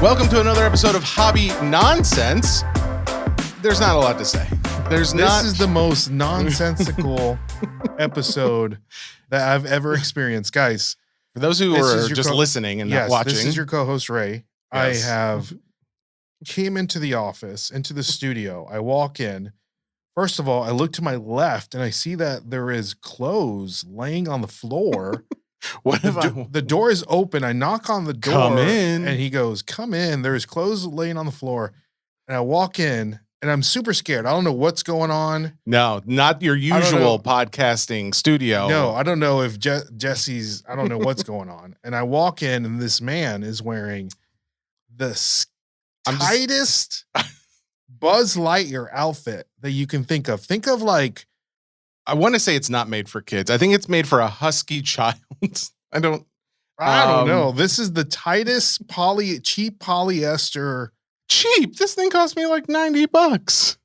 Welcome to another episode of Hobby Nonsense. There's not a lot to say. This is the most nonsensical episode that I've ever experienced. Guys, for those who are just listening and not watching. This is your co-host, Ray. Yes. I have came into the office, into the studio. I walk in. First of all, I look to my left and I see that there is clothes laying on the floor. The door is open. I knock on the door. Come in. And he goes, come in. There's clothes laying on the floor. And I walk in and I'm super scared. I don't know what's going on. No, not your usual podcasting studio. No, I don't know if Jesse's, I don't know what's going on. And I walk in and this man is wearing the tightest Buzz Lightyear outfit that you can think of. Think of like, I want to say it's not made for kids. I think it's made for a husky child. I don't know. This is the tightest cheap polyester. Cheap. This thing cost me like $90.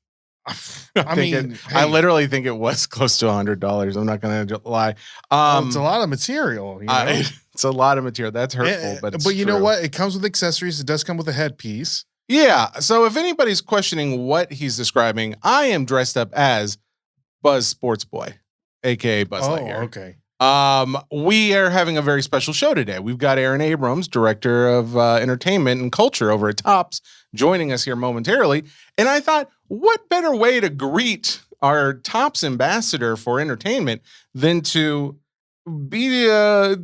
I literally think it was close to $100. I'm not going to lie. It's a lot of material. You know? It's a lot of material. That's hurtful, but you know what? It comes with accessories. It does come with a headpiece. Yeah. So if anybody's questioning what he's describing, I am dressed up as Buzz Sports Boy, aka Buzz Lightyear. Okay. We are having a very special show today. We've got Aaron Abrams, director of entertainment and culture over at Topps, joining us here momentarily. And I thought, what better way to greet our Topps ambassador for entertainment than to be a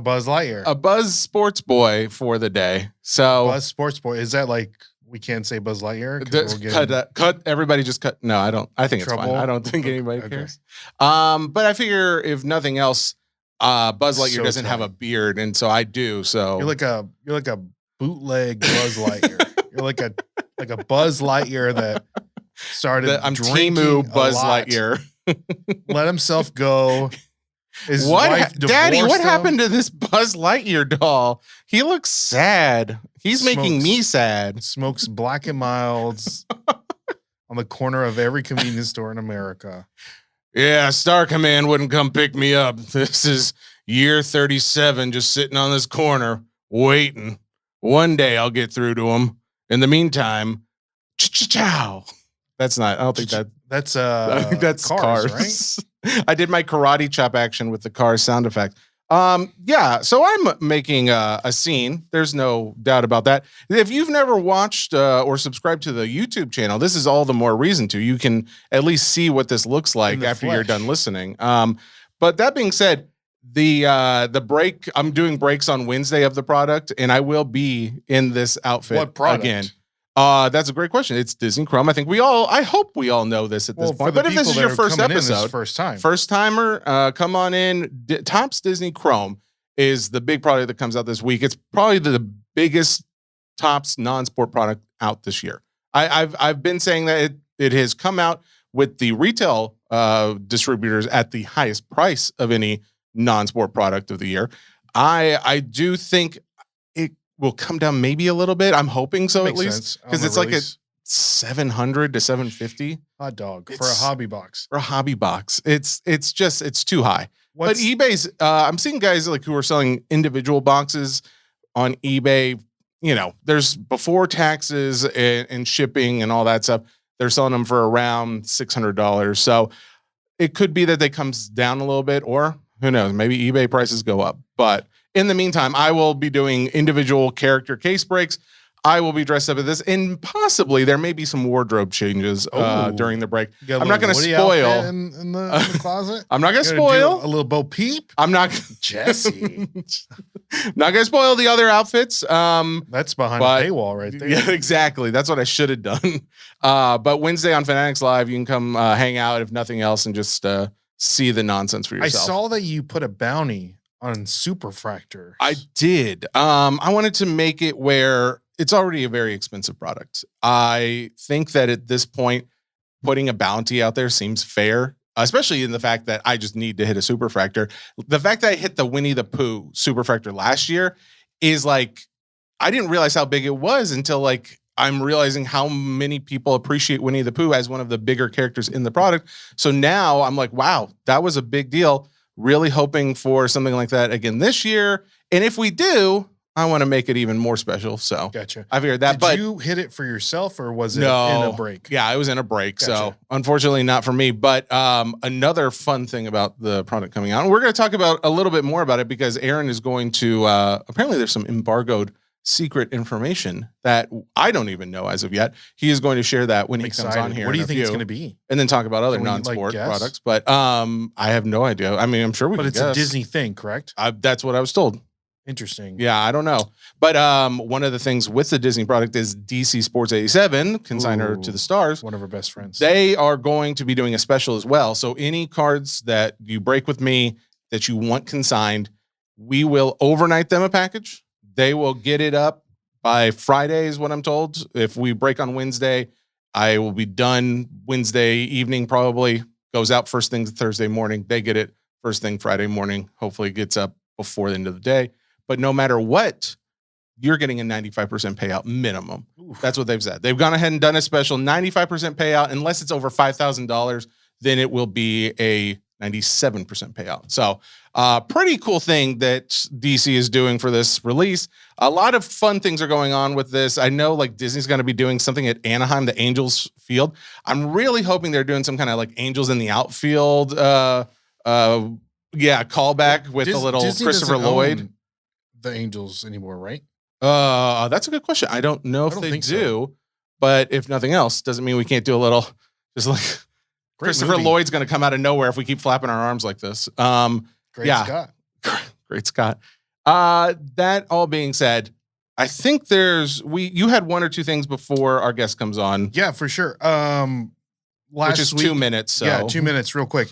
Buzz Lightyear, a Buzz Sports Boy for the day. So Buzz Sports Boy, is that like we can't say Buzz Lightyear? Cut. Everybody just cut. No, I don't. I think it's fine. I don't think anybody cares. But I figure if nothing else, Buzz Lightyear doesn't have a beard, and so I do. So you're like a bootleg Buzz Lightyear. You're like a Buzz Lightyear that started. I'm Timu Buzz Lightyear. Let himself go. Daddy, what happened to this Buzz Lightyear doll? He looks sad. He's making me sad. Smokes Black and Milds on the corner of every convenience store in America. Yeah, Star Command wouldn't come pick me up. This is year 37, just sitting on this corner, waiting. One day I'll get through to him. In the meantime, chow. That's not, I don't think that. That's I think that's cars. Right? I did my karate chop action with the Cars sound effect. Yeah, so I'm making a scene. There's no doubt about that. If you've never watched or subscribed to the YouTube channel, this is all the more reason to. You can at least see what this looks like after you're done listening. But that being said, the break, I'm doing breaks on Wednesday of the product, and I will be in this outfit what product? Again. That's a great question. It's Disney Chrome. I hope we all know this at this point. But if this is your first episode, first timer, come on in. Topps Disney Chrome is the big product that comes out this week. It's probably the biggest Topps non-sport product out this year. I've been saying that it has come out with the retail distributors at the highest price of any non-sport product of the year. I do think it will come down maybe a little bit. I'm hoping so, at least, because it's like a $700 to $750 hot dog for a hobby box. For a hobby box, it's too high. But eBay's, I'm seeing guys like who are selling individual boxes on eBay. You know, there's before taxes and shipping and all that stuff. They're selling them for around $600. So it could be that they comes down a little bit, or who knows, maybe eBay prices go up. But in the meantime, I will be doing individual character case breaks. I will be dressed up as this, and possibly there may be some wardrobe changes during the break. I'm not going to spoil in the closet. I'm not going to spoil a little Bo Peep. I'm not Jesse. Not going to spoil the other outfits. That's behind the paywall right there. Yeah, exactly. That's what I should have done. But Wednesday on Fanatics Live, you can come hang out if nothing else and just see the nonsense for yourself. I saw that you put a bounty on Superfractor. I did. I wanted to make it where it's already a very expensive product. I think that at this point, putting a bounty out there seems fair, especially in the fact that I just need to hit a Superfractor. The fact that I hit the Winnie the Pooh Superfractor last year is like, I didn't realize how big it was until like I'm realizing how many people appreciate Winnie the Pooh as one of the bigger characters in the product. So now I'm like, wow, that was a big deal. Really hoping for something like that again this year. And if we do, I want to make it even more special. So gotcha. I figured that. Did you hit it for yourself or was it in a break? Yeah, it was in a break. Gotcha. So unfortunately not for me. But another fun thing about the product coming out, and we're going to talk about a little bit more about it because Aaron is going to, apparently there's some embargoed secret information that I don't even know as of yet. He is going to share that when he comes on here. What do you think it's going to be? And then talk about other non-sport products. But I have no idea. I mean, I'm sure we can guess. But it's a Disney thing, correct? That's what I was told. Interesting. Yeah, I don't know. But one of the things with the Disney product is DC Sports 87, consignor to the stars. One of our best friends. They are going to be doing a special as well. So any cards that you break with me that you want consigned, we will overnight them a package. They will get it up by Friday is what I'm told. If we break on Wednesday, I will be done Wednesday evening probably. Goes out first thing Thursday morning. They get it first thing Friday morning. Hopefully it gets up before the end of the day. But no matter what, you're getting a 95% payout minimum. Oof. That's what they've said. They've gone ahead and done a special 95% payout. Unless it's over $5,000, then it will be a 97% payout. So pretty cool thing that DC is doing for this release. A lot of fun things are going on with this. I know like Disney's going to be doing something at Anaheim, the Angels field. I'm really hoping they're doing some kind of like Angels in the outfield callback with a little Disney Christopher Lloyd. The Angels anymore, right? That's a good question. I don't know if they do, but if nothing else, doesn't mean we can't do a little just like Christopher Lloyd's going to come out of nowhere if we keep flapping our arms like this. Great Scott. Great Scott. That all being said, I think you had one or two things before our guest comes on. Yeah, for sure. Which is 2 minutes. So. Yeah, 2 minutes, real quick.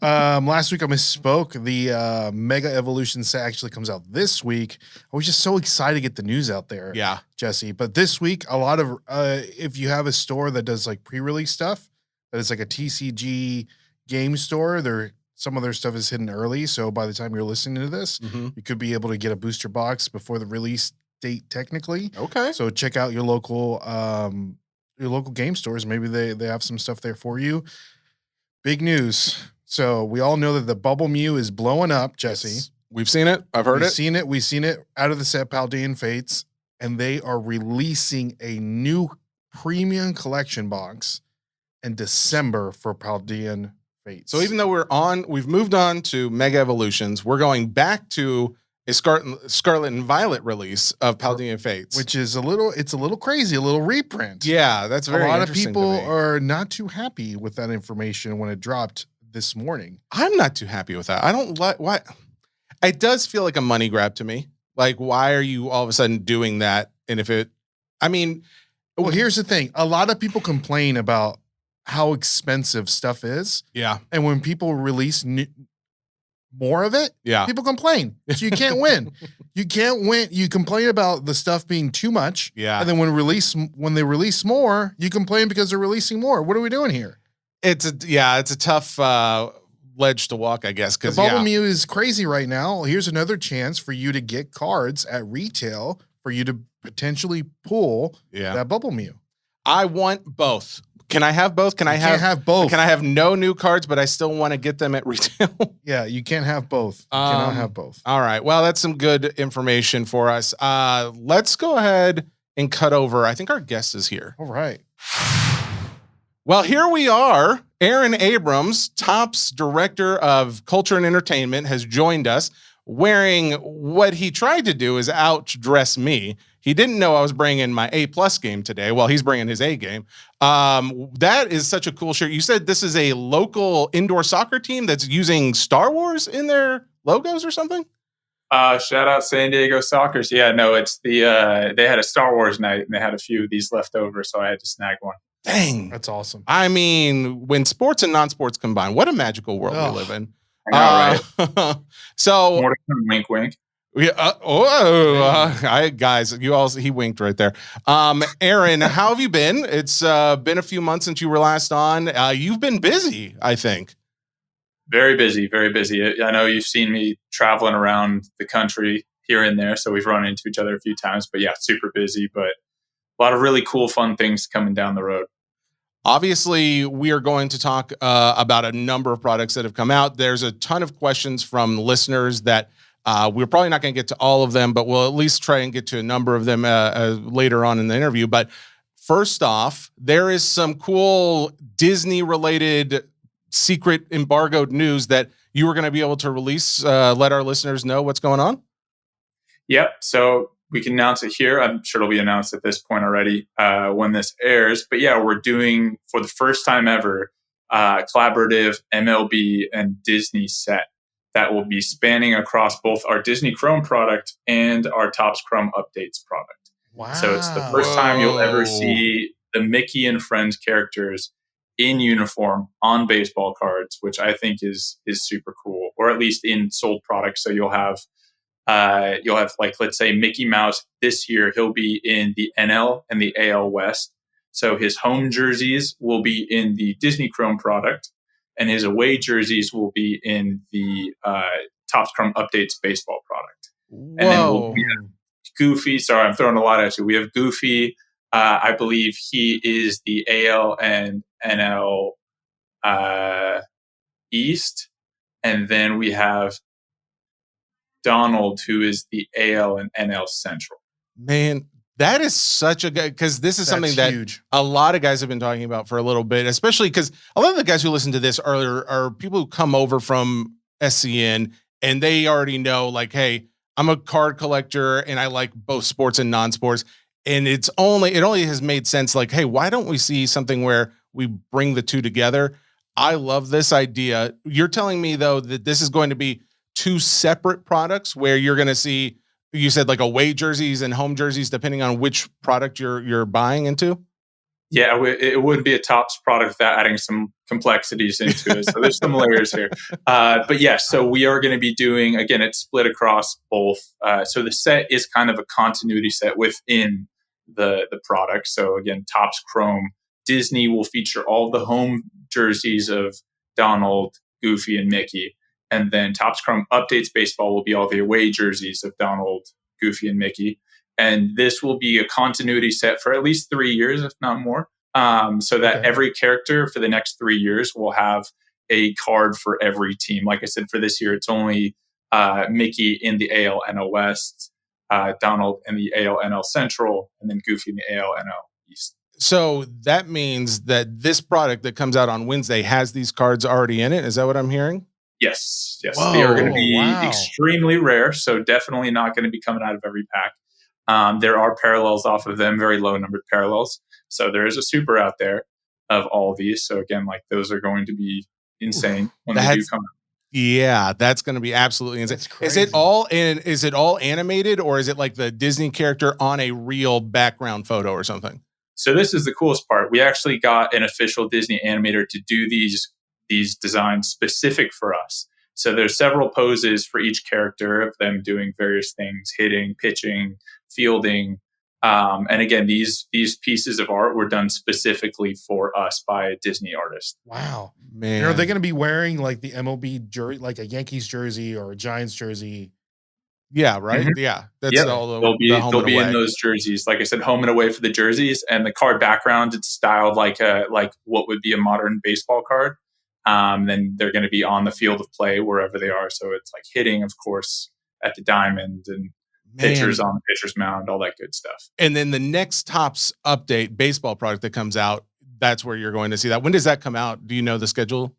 Last week I misspoke. The Mega Evolution set actually comes out this week. I was just so excited to get the news out there. Yeah, Jesse. But this week, a lot of if you have a store that does like pre-release stuff, that is like a TCG game store, some of their stuff is hidden early. So by the time you're listening to this, you could be able to get a booster box before the release date, technically. Okay. So check out your local game stores. Maybe they have some stuff there for you. Big news. So we all know that the Bubble Mew is blowing up, Jesse. Yes. We've seen it. I've heard it. We've seen it out of the set Paldean Fates, and they are releasing a new premium collection box in December for Paldean Fates. So even though we've moved on to Mega Evolutions, we're going back to a Scarlet and Violet release of Paldean Fates, which is a little crazy, a little reprint. Yeah, that's very interesting. A lot of people are not too happy with that information when it dropped this morning. I'm not too happy with that. I don't like why. It does feel like a money grab to me. Like, why are you all of a sudden doing that? And well, here's the thing. A lot of people complain about how expensive stuff is. Yeah. And when people release more of it, people complain. So you can't win. You can't win. You complain about the stuff being too much. Yeah. And then when they release more, you complain because they're releasing more. What are we doing here? It's a tough ledge to walk, I guess. The Bubble Mew is crazy right now. Here's another chance for you to get cards at retail for you to potentially pull that Bubble Mew. I want both. Can I have both? Can I have both? Can I have no new cards, but I still want to get them at retail? Yeah, you can't have both. You cannot have both. All right. Well, that's some good information for us. Let's go ahead and cut over. I think our guest is here. All right. Well, here we are. Aaron Abrams, Topps Director of Culture and Entertainment, has joined us wearing what he tried to do is outdress me. He didn't know I was bringing my A+ game today. Well, he's bringing his A game. That is such a cool shirt. You said this is a local indoor soccer team that's using Star Wars in their logos or something? Shout out San Diego Sockers. Yeah, no, it's they had a Star Wars night and they had a few of these left over, so I had to snag one. Dang. That's awesome. I mean, when sports and non-sports combine, what a magical world we live in. I know, right? So, more to come, wink, wink. Yeah. Guys, he winked right there. Aaron, how have you been? It's been a few months since you were last on. You've been busy, I think. Very busy, very busy. I know you've seen me traveling around the country here and there, so we've run into each other a few times. But yeah, super busy, but a lot of really cool, fun things coming down the road. Obviously, we are going to talk about a number of products that have come out. There's a ton of questions from listeners that we're probably not going to get to all of them, but we'll at least try and get to a number of them later on in the interview. But first off, there is some cool Disney-related secret embargoed news that you were going to be able to release. Let our listeners know what's going on. Yep. So we can announce it here. I'm sure it'll be announced at this point already when this airs. But yeah, we're doing, for the first time ever, collaborative MLB and Disney set that will be spanning across both our Disney Chrome product and our Topps Chrome Updates product. Wow. So it's the first time you'll ever see the Mickey and Friends characters in uniform on baseball cards, which I think is super cool, or at least in sold products. So you'll have like, let's say Mickey Mouse this year, he'll be in the NL and the AL West. So his home jerseys will be in the Disney Chrome product, and his away jerseys will be in the Topps Chrome Updates baseball product. Whoa. And then we have Goofy. Sorry, I'm throwing a lot at you. We have Goofy. I believe he is the AL and NL East. And then we have Donald, who is the AL and NL Central. Man, that is such a good, because this is something that huge. A lot of guys have been talking about for a little bit, especially because a lot of the guys who listen to this are people who come over from SCN and they already know, like, hey, I'm a card collector and I like both sports and non-sports. And it only has made sense, like, hey, why don't we see something where we bring the two together? I love this idea. You're telling me, though, that this is going to be two separate products where you're going to see, you said, like, away jerseys and home jerseys, depending on which product you're buying into? Yeah, it wouldn't be a Topps product without adding some complexities into it. So there's some layers here. But yeah, so we are going to be doing, again, it's split across both. So the set is kind of a continuity set within the product. So again, Topps Chrome Disney will feature all the home jerseys of Donald, Goofy, and Mickey. And then Topps Chrome Updates Baseball will be all the away jerseys of Donald, Goofy, and Mickey. And this will be a continuity set for at least 3 years, if not more. So that every character for the next 3 years will have a card for every team. Like I said, for this year, it's only Mickey in the AL NL West, Donald in the AL NL Central, and then Goofy in the AL NL East. So that means that this product that comes out on Wednesday has these cards already in it. Is that what I'm hearing? Yes. Whoa, they are going to be extremely rare. So definitely not going to be coming out of every pack. There are parallels off of them, very low numbered parallels. So there is a super out there of all of these. So again, like, those are going to be insane when they do come out. Yeah, that's going to be absolutely insane. Is it all animated, or is it like the Disney character on a real background photo or something? So this is the coolest part. We actually got an official Disney animator to do these designs specific for us. So there's several poses for each character of them doing various things, hitting, pitching, fielding. And again, these pieces of art were done specifically for us by a Disney artist. Wow, man. And are they going to be wearing like the MLB jersey, like a Yankees jersey or a Giants jersey? Yeah, right. Mm-hmm. Yeah, that's all. They'll be in those jerseys. Like I said, home and away for the jerseys, and the card background, it's styled like what would be a modern baseball card. Then they're going to be on the field of play wherever they are. So it's like hitting, of course, at the diamond, and pitchers on the pitcher's mound, all that good stuff. And then the next Topps Update baseball product that comes out, that's where you're going to see that. When does that come out? Do you know the schedule?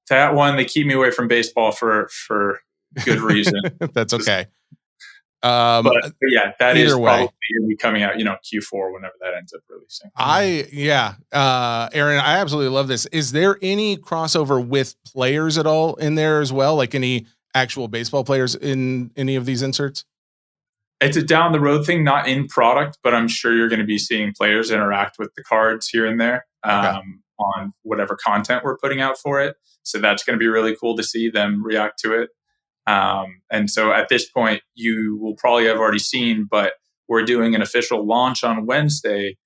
That one, they keep me away from baseball for good reason. That's okay. But yeah, that is probably going to be coming out, Q4, whenever that ends up releasing. Aaron, I absolutely love this. Is there any crossover with players at all in there as well? Like any actual baseball players in any of these inserts? It's a down the road thing, not in product, but I'm sure you're going to be seeing players interact with the cards here and there on whatever content we're putting out for it. So that's going to be really cool to see them react to it. And so at this point, you will probably have already seen, but we're doing an official launch on Wednesday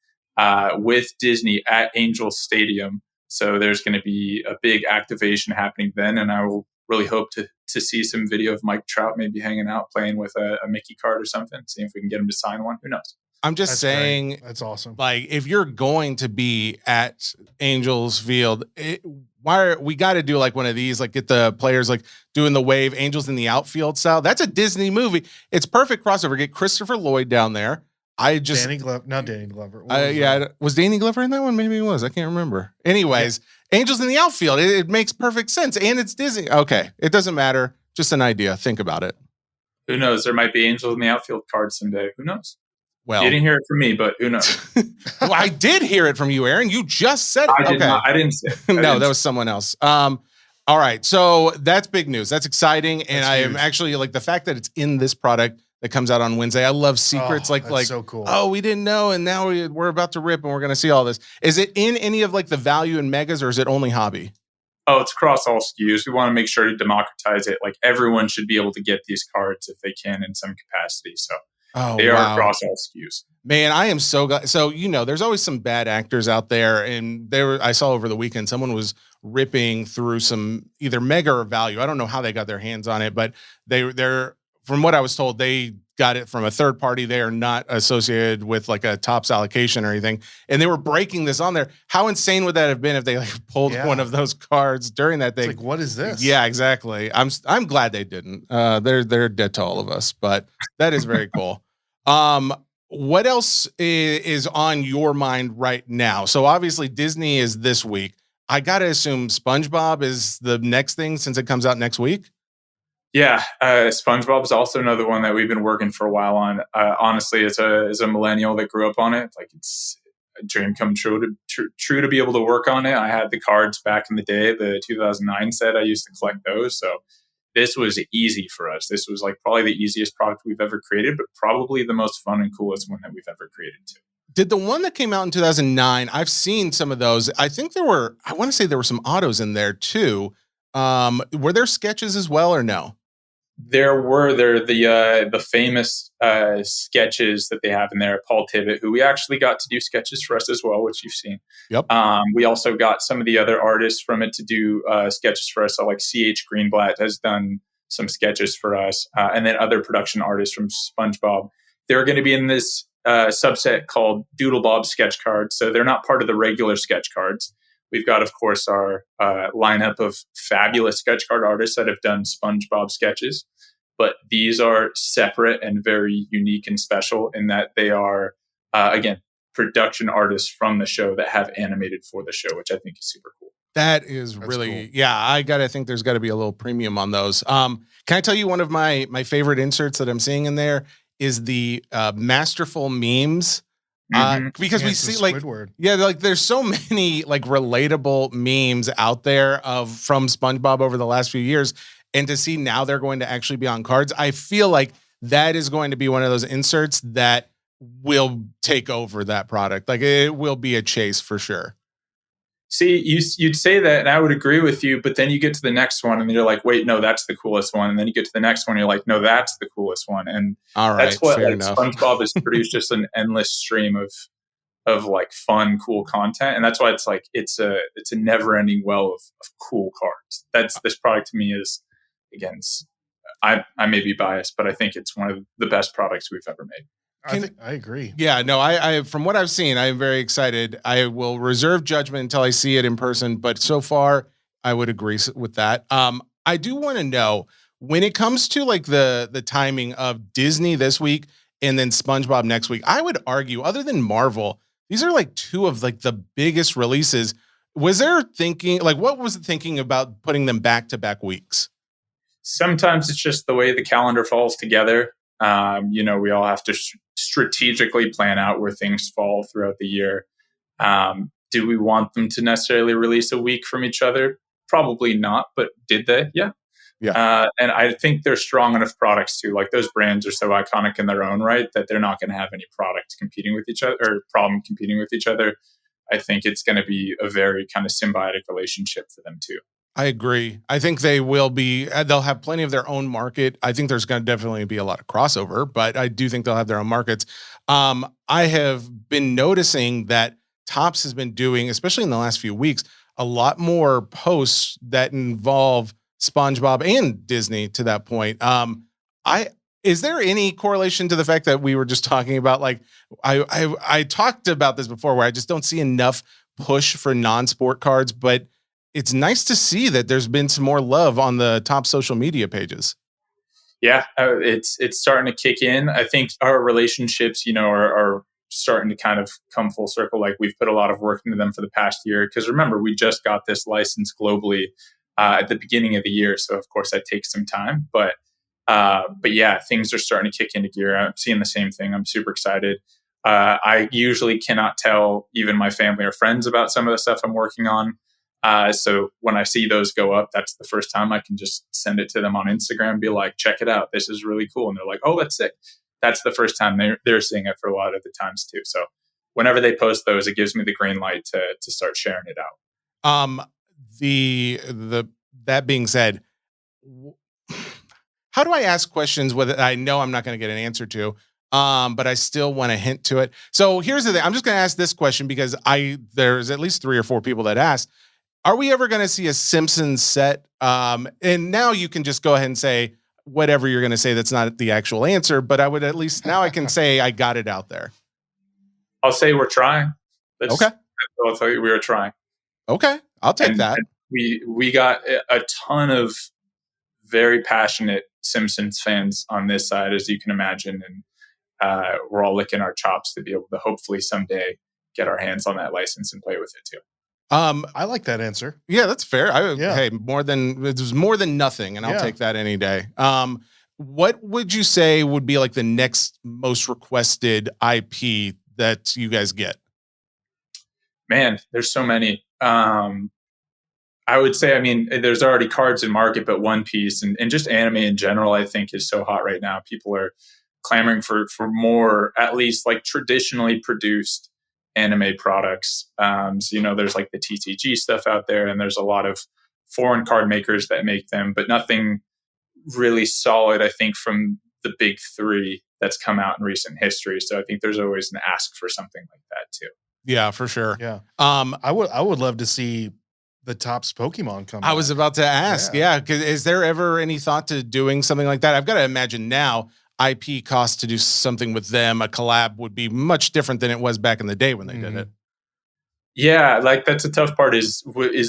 with Disney at Angel Stadium. So there's going to be a big activation happening then, and I will really hope to see some video of Mike Trout maybe hanging out playing with a Mickey card or something, see if we can get him to sign one. Who knows? I'm just saying, great. That's awesome. Like, if you're going to be at Angels Field, we got to do like one of these, like get the players like doing the wave, Angels in the outfield style. That's a Disney movie. It's perfect crossover. Get Christopher Lloyd down there. Danny Glover, not Danny Glover. Was Danny Glover in that one? Maybe he was. I can't remember. Anyways, Angels in the outfield. It makes perfect sense, and it's Disney. Okay, it doesn't matter. Just an idea. Think about it. Who knows? There might be Angels in the outfield cards someday. Who knows? Well, you didn't hear it from me, but who knows? Well, I did hear it from you, Aaron. You just said it. I didn't say it. No, that was someone else. All right. So that's big news. That's exciting. And I am actually like the fact that it's in this product that comes out on Wednesday. I love secrets. Like so cool. Oh, we didn't know. And now we're about to rip and we're going to see all this. Is it in any of like the value and megas, or is it only hobby? Oh, it's across all SKUs. We want to make sure to democratize it. Like everyone should be able to get these cards if they can in some capacity. So they are across all SKUs. Man, I am so glad. So, there's always some bad actors out there. And I saw over the weekend, someone was ripping through some either mega or value. I don't know how they got their hands on it, but they're from what I was told, they got it from a third party. They are not associated with like a Topps allocation or anything. And they were breaking this on there. How insane would that have been if they like pulled one of those cards during that thing? It's like, what is this? Yeah, exactly. I'm glad they didn't. They're dead to all of us, but that is very cool. What else is on your mind right now? So obviously Disney is this week. I got to assume SpongeBob is the next thing since it comes out next week. Yeah, SpongeBob is also another one that we've been working for a while on. Honestly, as a millennial that grew up on it, like it's a dream come true to be able to work on it. I had the cards back in the day, the 2009 set. I used to collect those, so this was easy for us. This was like probably the easiest product we've ever created, but probably the most fun and coolest one that we've ever created too. Did the one that came out in 2009? I've seen some of those. I think I want to say there were some autos in there too. Were there sketches as well or no? There the famous sketches that they have in there. Paul Tibbett, who we actually got to do sketches for us as well, which you've seen. Yep. We also got some of the other artists from it to do sketches for us. So like C.H. Greenblatt has done some sketches for us, and then other production artists from SpongeBob. They're going to be in this subset called Doodle Bob sketch cards. So they're not part of the regular sketch cards. We've got, of course, our lineup of fabulous sketch card artists that have done SpongeBob sketches. But these are separate and very unique and special in that they are, again, production artists from the show that have animated for the show, which I think is super cool. That's really cool. Yeah, I think there's got to be a little premium on those. Can I tell you one of my favorite inserts that I'm seeing in there is the masterful memes. Because we see like, there's so many like relatable memes out there from SpongeBob over the last few years. And to see now they're going to actually be on cards, I feel like that is going to be one of those inserts that will take over that product. Like it will be a chase for sure. See, you'd say that, and I would agree with you, but then you get to the next one, and you're like, wait, no, that's the coolest one. And then you get to the next one, and you're like, no, that's the coolest one. And that's what SpongeBob has produced, just an endless stream of like fun, cool content. And that's why it's like it's a never-ending well of cool cards. This product to me is, again, I may be biased, but I think it's one of the best products we've ever made. I agree. Yeah, no, I from what I've seen, I am very excited. I will reserve judgment until I see it in person, but so far I would agree with that. I do want to know when it comes to like the timing of Disney this week and then SpongeBob next week. I would argue, other than Marvel, these are like two of like the biggest releases. Was there thinking, like, what was the thinking about putting them back-to-back weeks? Sometimes it's just the way the calendar falls together. We all have to strategically plan out where things fall throughout the year. Do we want them to necessarily release a week from each other? Probably not, but did they? Yeah. And I think they're strong enough products too. Like those brands are so iconic in their own right that they're not going to have any product competing with each other or problem competing with each other. I think it's going to be a very kind of symbiotic relationship for them too. I agree. I think they will be, they'll have plenty of their own market. I think there's going to definitely be a lot of crossover, but I do think they'll have their own markets. I have been noticing that Topps has been doing, especially in the last few weeks, a lot more posts that involve SpongeBob and Disney to that point. Is there any correlation to the fact that we were just talking about, like, I talked about this before, where I just don't see enough push for non-sport cards, but it's nice to see that there's been some more love on the top social media pages. Yeah, it's starting to kick in. I think our relationships, are starting to kind of come full circle. Like, we've put a lot of work into them for the past year. Because remember, we just got this license globally at the beginning of the year. So of course that takes some time, but yeah, things are starting to kick into gear. I'm seeing the same thing. I'm super excited. I usually cannot tell even my family or friends about some of the stuff I'm working on. So when I see those go up, that's the first time I can just send it to them on Instagram and be like, check it out. This is really cool. And they're like, oh, that's sick. That's the first time they're seeing it for a lot of the times too. So whenever they post those, it gives me the green light to start sharing it out. That being said, how do I ask questions with I know I'm not going to get an answer to, but I still want to hint to it. So here's the thing. I'm just going to ask this question because there's at least 3 or 4 people that asked, are we ever going to see a Simpsons set? And now you can just go ahead and say whatever you're going to say. That's not the actual answer, but I would at least, now I can say I got it out there. I'll say we're trying. Okay. I'll tell you we were trying. Okay. I'll take that. And we got a ton of very passionate Simpsons fans on this side, as you can imagine. And we're all licking our chops to be able to hopefully someday get our hands on that license and play with it too. I like that answer. Yeah, that's fair. Hey, it was more than nothing, and I'll take that any day. What would you say would be like the next most requested IP that you guys get? Man, there's so many. I would say, there's already cards in market, but One Piece and just anime in general, I think, is so hot right now. People are clamoring for more, at least like traditionally produced anime products. So, there's like the TCG stuff out there, and there's a lot of foreign card makers that make them, but nothing really solid, I think, from the big 3 that's come out in recent history. So I think there's always an ask for something like that too. Yeah, for sure. Yeah. I would love to see the Topps Pokemon come. I was about to ask. Yeah. Is there ever any thought to doing something like that? I've got to imagine now IP costs to do something with them. A collab would be much different than it was back in the day when they did it. Yeah, like that's a tough part. Is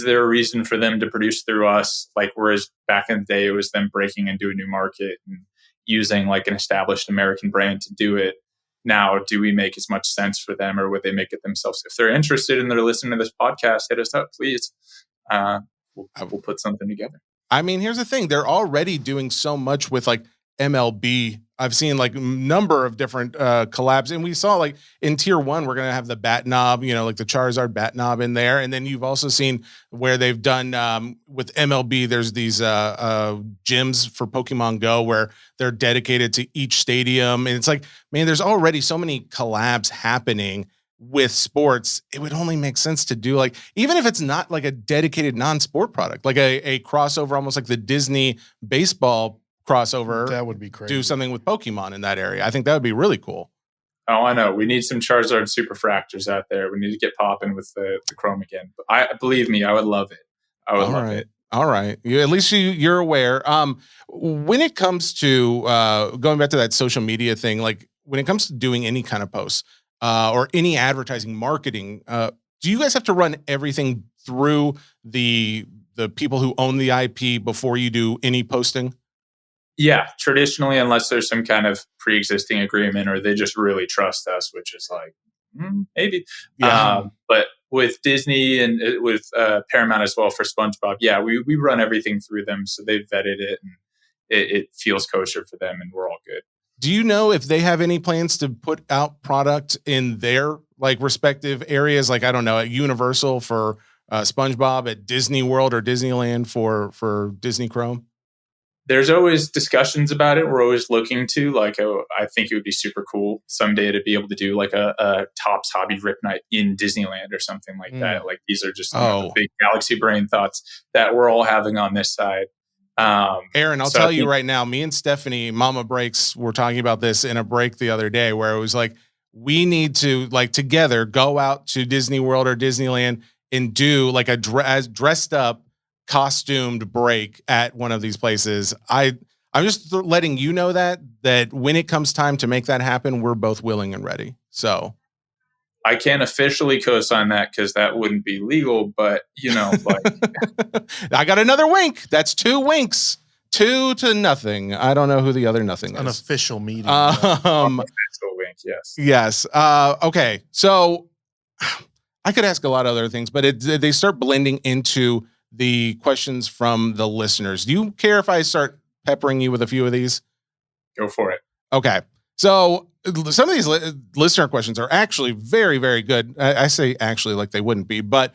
there a reason for them to produce through us? Like, whereas back in the day, it was them breaking into a new market and using like an established American brand to do it. Now, do we make as much sense for them, or would they make it themselves? If they're interested and they're listening to this podcast, hit us up, please. We'll put something together. Here's the thing. They're already doing so much with like MLB. I've seen like a number of different collabs, and we saw like in tier 1, we're going to have the bat knob, like the Charizard bat knob in there. And then you've also seen where they've done with MLB, there's these gyms for Pokemon Go where they're dedicated to each stadium. And it's like, man, there's already so many collabs happening with sports. It would only make sense to do like, even if it's not like a dedicated non-sport product, like a crossover, almost like the Disney baseball crossover. That would be crazy. Do something with Pokemon in that area. I think that would be really cool. Oh, I know. We need some Charizard Superfractors out there. We need to get popping with the Chrome again. But believe me, I would love it. I would love it. All right. At least you're aware. When it comes to going back to that social media thing, like when it comes to doing any kind of posts or any advertising marketing, do you guys have to run everything through the people who own the IP before you do any posting? Yeah, traditionally, unless there's some kind of pre-existing agreement or they just really trust us, which is like, maybe. Yeah. But with Disney and with Paramount as well for SpongeBob, yeah, we run everything through them. So they've vetted it and it feels kosher for them and we're all good. Do you know if they have any plans to put out product in their like respective areas? Like, I don't know, at Universal for SpongeBob, at Disney World or Disneyland for Disney Chrome? There's always discussions about it. We're always looking to I think it would be super cool someday to be able to do like a Topps Hobby Rip Night in Disneyland or something like that. Like these are just the big galaxy brain thoughts that we're all having on this side. Aaron, I'll tell you right now, me and Stephanie, Mama Breaks, were talking about this in a break the other day where it was like, we need to like together go out to Disney World or Disneyland and do like a dressed up costumed break at one of these places. I I'm just letting you know that when it comes time to make that happen, we're both willing and ready. So I can't officially co-sign that because that wouldn't be legal, but I got another wink. That's 2 winks. 2-0. I don't know who the other nothing is. An official meeting. Official wink, yes. Yes. Okay. So I could ask a lot of other things, but they start blending into the questions from the listeners. Do you care if I start peppering you with a few of these? Go for it. Okay. So some of these listener questions are actually very, very good. I say actually like they wouldn't be, but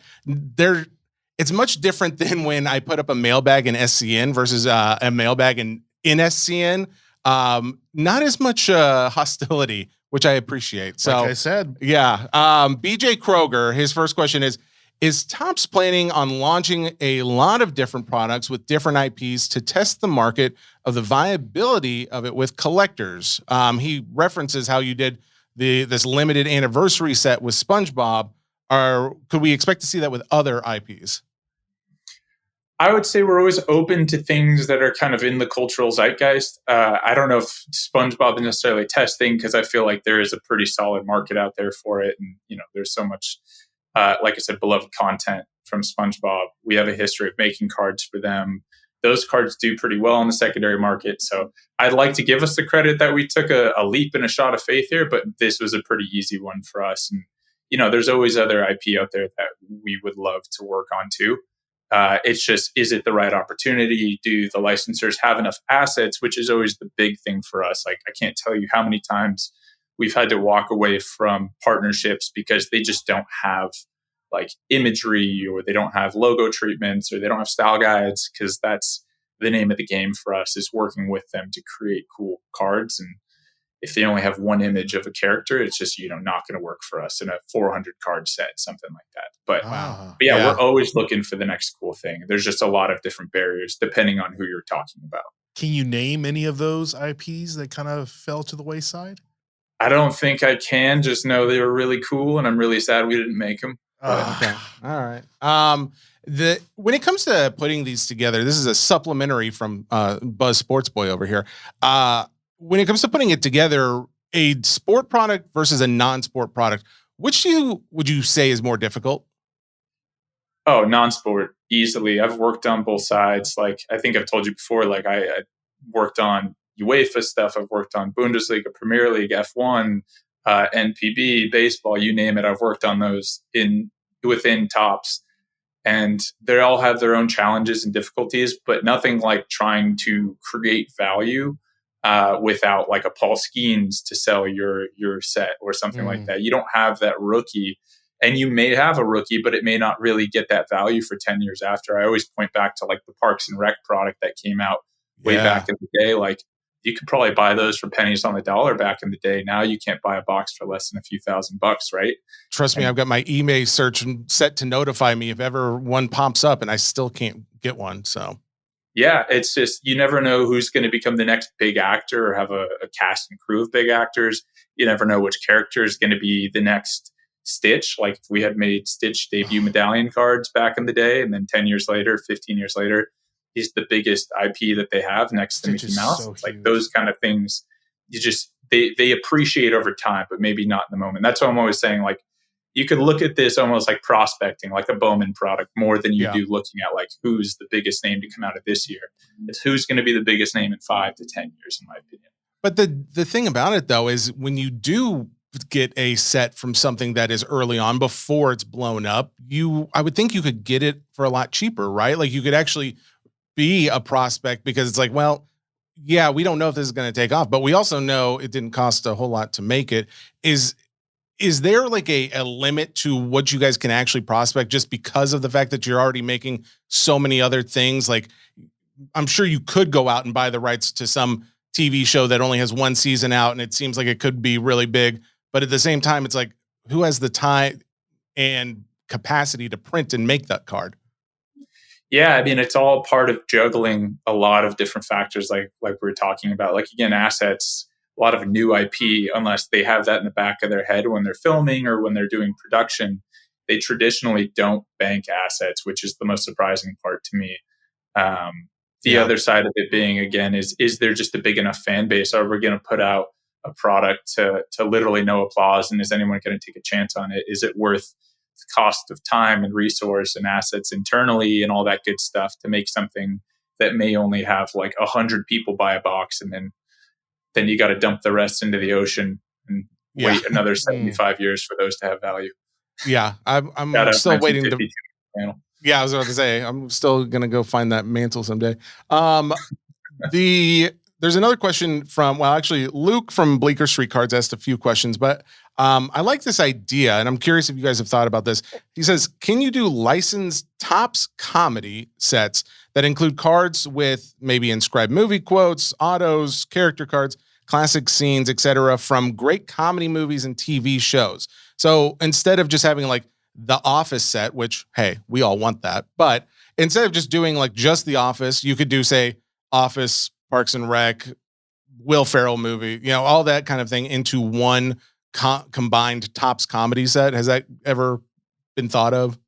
it's much different than when I put up a mailbag in SCN versus a mailbag in SCN. Not as much hostility, which I appreciate. So, like I said, yeah. BJ Kroger, his first question is Topps planning on launching a lot of different products with different IPs to test the market of the viability of it with collectors? He references how you did this limited anniversary set with SpongeBob. Could we expect to see that with other IPs? I would say we're always open to things that are kind of in the cultural zeitgeist. I don't know if SpongeBob is necessarily testing, because I feel like there is a pretty solid market out there for it. And, there's so much, like I said, beloved content from SpongeBob. We have a history of making cards for them. Those cards do pretty well in the secondary market. So I'd like to give us the credit that we took a leap and a shot of faith here, but this was a pretty easy one for us. And, there's always other IP out there that we would love to work on too. It's just, is it the right opportunity? Do the licensors have enough assets, which is always the big thing for us. Like, I can't tell you how many times we've had to walk away from partnerships because they just don't have like imagery, or they don't have logo treatments, or they don't have style guides, because that's the name of the game for us, is working with them to create cool cards. And if they only have one image of a character, it's just, not going to work for us in a 400 card set, something like that. But, we're always looking for the next cool thing. There's just a lot of different barriers depending on who you're talking about. Can you name any of those IPs that kind of fell to the wayside? I don't think I can. Just know they were really cool, and I'm really sad we didn't make them. Okay. All right. When it comes to putting these together, this is a supplementary from Buzz Sports Boy over here. When it comes to putting it together, a sport product versus a non-sport product, which would you say is more difficult? Oh, non-sport, easily. I've worked on both sides. Like, I think I've told you before, like I worked on UEFA stuff. I've worked on Bundesliga, Premier League, F1, NPB, baseball, you name it. I've worked on those within Topps, and they all have their own challenges and difficulties, but nothing like trying to create value without like a Paul Skeens to sell your set or something like that. You don't have that rookie, and you may have a rookie, but it may not really get that value for 10 years after. I always point back to like the Parks and Rec product that came out way back in the day. Like, you could probably buy those for pennies on the dollar back in the day. Now you can't buy a box for less than a few $1,000, right? Trust me, I've got my email search set to notify me if ever one pops up, and I still can't get one. So yeah, it's just, you never know who's going to become the next big actor or have a cast and crew of big actors. You never know which character is going to be the next Stitch. Like, if we had made Stitch debut medallion cards back in the day, and then 10 years later, 15 years later, he's the biggest IP that they have next to Mickey Mouse. So like, those kind of things, you just, they appreciate over time, but maybe not in the moment. That's what I'm always saying. Like, you could look at this almost like prospecting, like a Bowman product, more than you do looking at like, who's the biggest name to come out of this year. It's who's going to be the biggest name in 5 to 10 years, in my opinion. But the thing about it, though, is when you do get a set from something that is early on before it's blown up, I would think you could get it for a lot cheaper, right? Like, you could actually be a prospect, because it's like, well, yeah, we don't know if this is going to take off, but we also know it didn't cost a whole lot to make it. Is there like a limit to what you guys can actually prospect, just because of the fact that you're already making so many other things? Like, I'm sure you could go out and buy the rights to some TV show that only has one season out, and it seems like it could be really big. But at the same time, it's like, who has the time and capacity to print and make that card? Yeah, I mean, it's all part of juggling a lot of different factors, like we were talking about. Like, again, assets, a lot of new IP, unless they have that in the back of their head when they're filming or when they're doing production, they traditionally don't bank assets, which is the most surprising part to me. The other side of it being, again, is there just a big enough fan base? Are we going to put out a product to literally no applause? And is anyone going to take a chance on it? Is it worth the cost of time and resource and assets internally and all that good stuff to make something that may only have like 100 people buy a box, and then you got to dump the rest into the ocean and wait another 75 years for those to have value? Yeah, I'm still waiting to. Yeah, I was about to say, I'm still going to go find that mantle someday. There's another question from, actually, Luke from Bleecker Street Cards asked a few questions, but I like this idea, and I'm curious if you guys have thought about this. He says, can you do licensed Topps comedy sets that include cards with maybe inscribed movie quotes, autos, character cards, classic scenes, etc., from great comedy movies and TV shows? So instead of just having like the Office set, which, hey, we all want that, but instead of just doing like just the Office, you could do, say, Office, Parks and Rec, Will Ferrell movie, all that kind of thing into one combined Topps comedy set. Has that ever been thought of?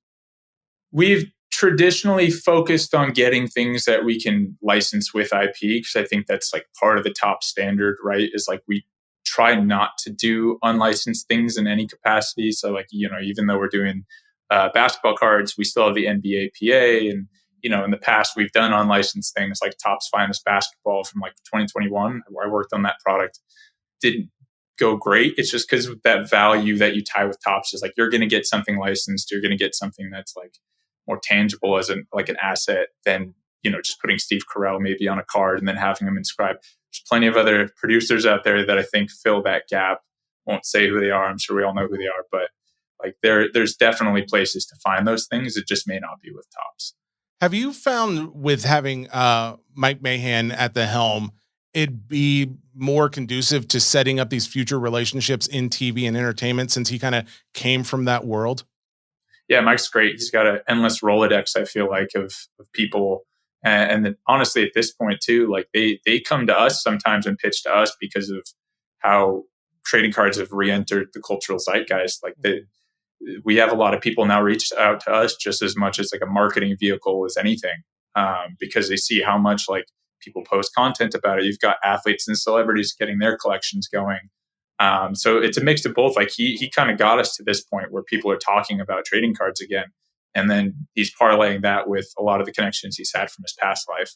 We've traditionally focused on getting things that we can license with IP, because I think that's like part of the top standard, right? Is like we try not to do unlicensed things in any capacity. So like, even though we're doing basketball cards, we still have the NBA PA. And, in the past, we've done unlicensed things like Topps Finest Basketball from like 2021, where I worked on that product. Didn't go great. It's just because that value that you tie with Topps is like, you're going to get something licensed. You're going to get something that's like more tangible as an asset than, just putting Steve Carell maybe on a card and then having him inscribed. There's plenty of other producers out there that I think fill that gap. Won't say who they are. I'm sure we all know who they are, but like there's definitely places to find those things. It just may not be with Topps. Have you found with having Mike Mahan at the helm, it'd be more conducive to setting up these future relationships in TV and entertainment, since he kind of came from that world? Yeah, Mike's great. He's got an endless Rolodex, I feel like, of people. And then honestly, at this point too, like they come to us sometimes and pitch to us because of how trading cards have re-entered the cultural zeitgeist. Like we have a lot of people now reach out to us just as much as like a marketing vehicle as anything, because they see how much like people post content about it. You've got athletes and celebrities getting their collections going. So it's a mix of both. Like he kind of got us to this point where people are talking about trading cards again. And then he's parlaying that with a lot of the connections he's had from his past life.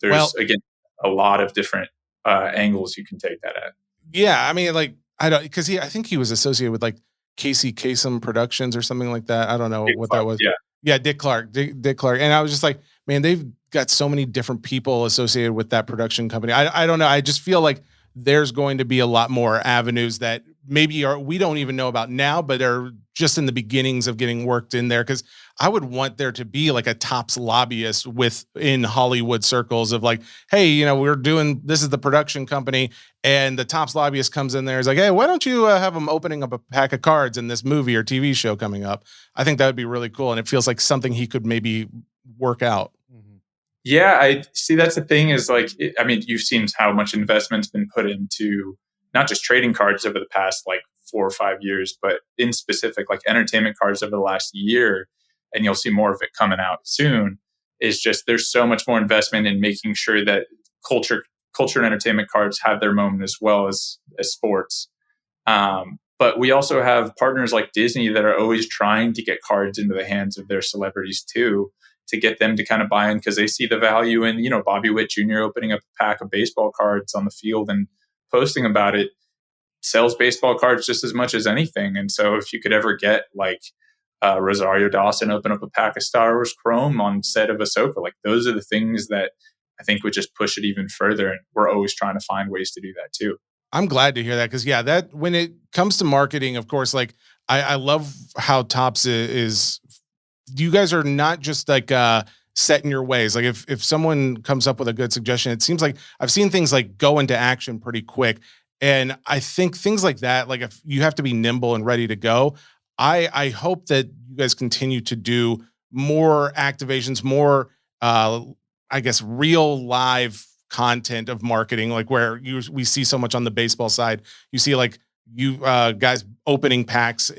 There's, again, a lot of different angles you can take that at. Yeah. I mean, like, because I think he was associated with like Casey Kasem Productions or something like that. I don't know Dick Clark, that was. Yeah. Dick Clark. And I was just like, man, they've got so many different people associated with that production company. I don't know. I just feel like there's going to be a lot more avenues that maybe we don't even know about now, but are just in the beginnings of getting worked in there. Because I would want there to be like a Topps lobbyist in Hollywood circles of like, hey, we're doing, this is the production company, and the Topps lobbyist comes in there, is like, hey, why don't you have them opening up a pack of cards in this movie or TV show coming up? I think that would be really cool, and it feels like something he could maybe work out. Yeah, I see. That's the thing is like, you've seen how much investment's been put into not just trading cards over the past like 4 or 5 years, but in specific like entertainment cards over the last year. And you'll see more of it coming out soon. Is just there's so much more investment in making sure that culture and entertainment cards have their moment as well as sports. But we also have partners like Disney that are always trying to get cards into the hands of their celebrities too, to get them to kind of buy in, because they see the value in, Bobby Witt Jr. opening up a pack of baseball cards on the field and posting about it sells baseball cards just as much as anything. And so if you could ever get like Rosario Dawson open up a pack of Star Wars Chrome on set of Ahsoka, like those are the things that I think would just push it even further. And we're always trying to find ways to do that too. I'm glad to hear that, because that when it comes to marketing, of course, like I love how Topps is. You guys are not just like set in your ways. Like if someone comes up with a good suggestion, it seems like I've seen things like go into action pretty quick. And I think things like that, like if you have to be nimble and ready to go, I hope that you guys continue to do more activations, more, I guess, real live content of marketing, like where we see so much on the baseball side. You see like you guys opening packs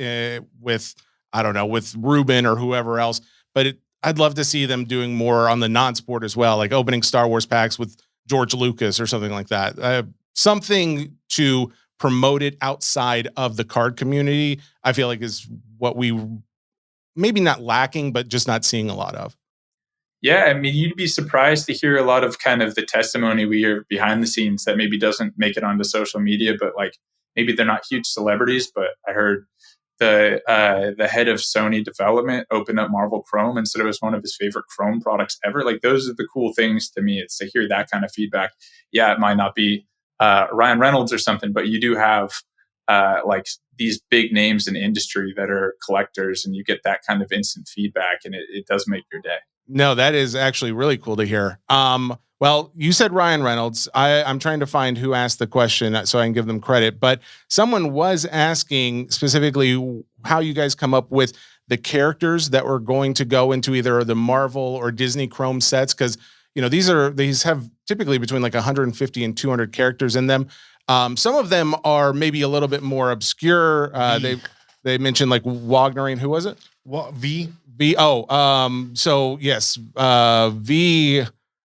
with, I don't know, with Ruben or whoever else. But I'd love to see them doing more on the non-sport as well, like opening Star Wars packs with George Lucas or something like that. Something to promote it outside of the card community, I feel like is what we maybe not lacking, but just not seeing a lot of. Yeah, I mean, you'd be surprised to hear a lot of kind of the testimony we hear behind the scenes that maybe doesn't make it onto social media, but like maybe they're not huge celebrities. But I heard the head of Sony development opened up Marvel Chrome and said it was one of his favorite Chrome products ever. Like those are the cool things to me. It's to hear that kind of feedback. Yeah, it might not be Ryan Reynolds or something, but you do have like these big names in industry that are collectors, and you get that kind of instant feedback, and it does make your day. No, that is actually really cool to hear. Well, you said Ryan Reynolds. I'm trying to find who asked the question so I can give them credit, but someone was asking specifically how you guys come up with the characters that were going to go into either the Marvel or Disney Chrome sets. Cause you know, these have typically between like 150 and 200 characters in them. Some of them are maybe a little bit more obscure. They mentioned like Wagnerian. Who was it? What V? So yes, V.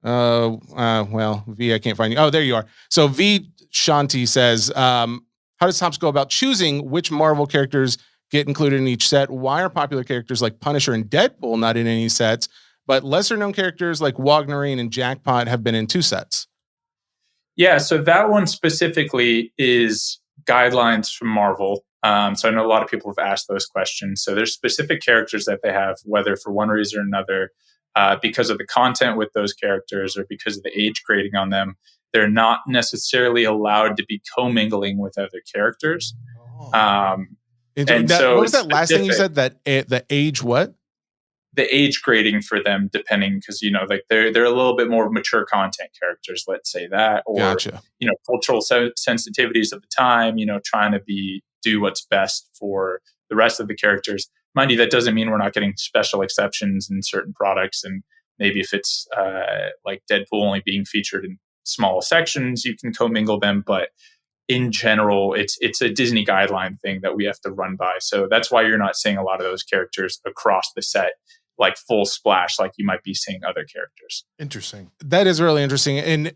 Well, V. I can't find you. Oh, there you are. So V. Shanti says, "How does Topps go about choosing which Marvel characters get included in each set? Why are popular characters like Punisher and Deadpool not in any sets, but lesser known characters like Wagnerian and Jackpot have been in 2 sets?" Yeah, so that one specifically is guidelines from Marvel. So I know a lot of people have asked those questions. So there's specific characters that they have, whether for one reason or another, because of the content with those characters or because of the age grading on them, they're not necessarily allowed to be commingling with other characters. So what was that last thing you said? That the age what? The age grading for them, depending, because you know, like they're a little bit more mature content characters, let's say that, or gotcha. You know, cultural sensitivities of the time. You know, trying to do what's best for the rest of the characters. Mind you, that doesn't mean we're not getting special exceptions in certain products, and maybe if it's like Deadpool only being featured in small sections, you can commingle them, but in general, it's a Disney guideline thing that we have to run by. So that's why you're not seeing a lot of those characters across the set, like full splash, like you might be seeing other characters. Interesting. That is really interesting. And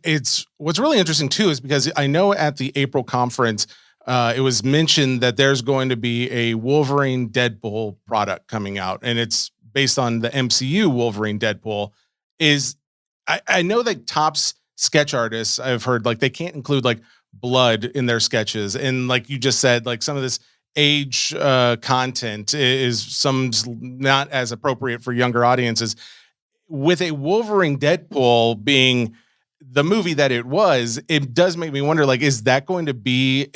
what's really interesting too, is because I know at the April conference, it was mentioned that there's going to be a Wolverine Deadpool product coming out, and it's based on the MCU Wolverine Deadpool. I know that Topps sketch artists, I've heard, like they can't include like blood in their sketches. And like you just said, like some of this age content is some not as appropriate for younger audiences. With a Wolverine Deadpool being the movie that it was, it does make me wonder, like, is that going to be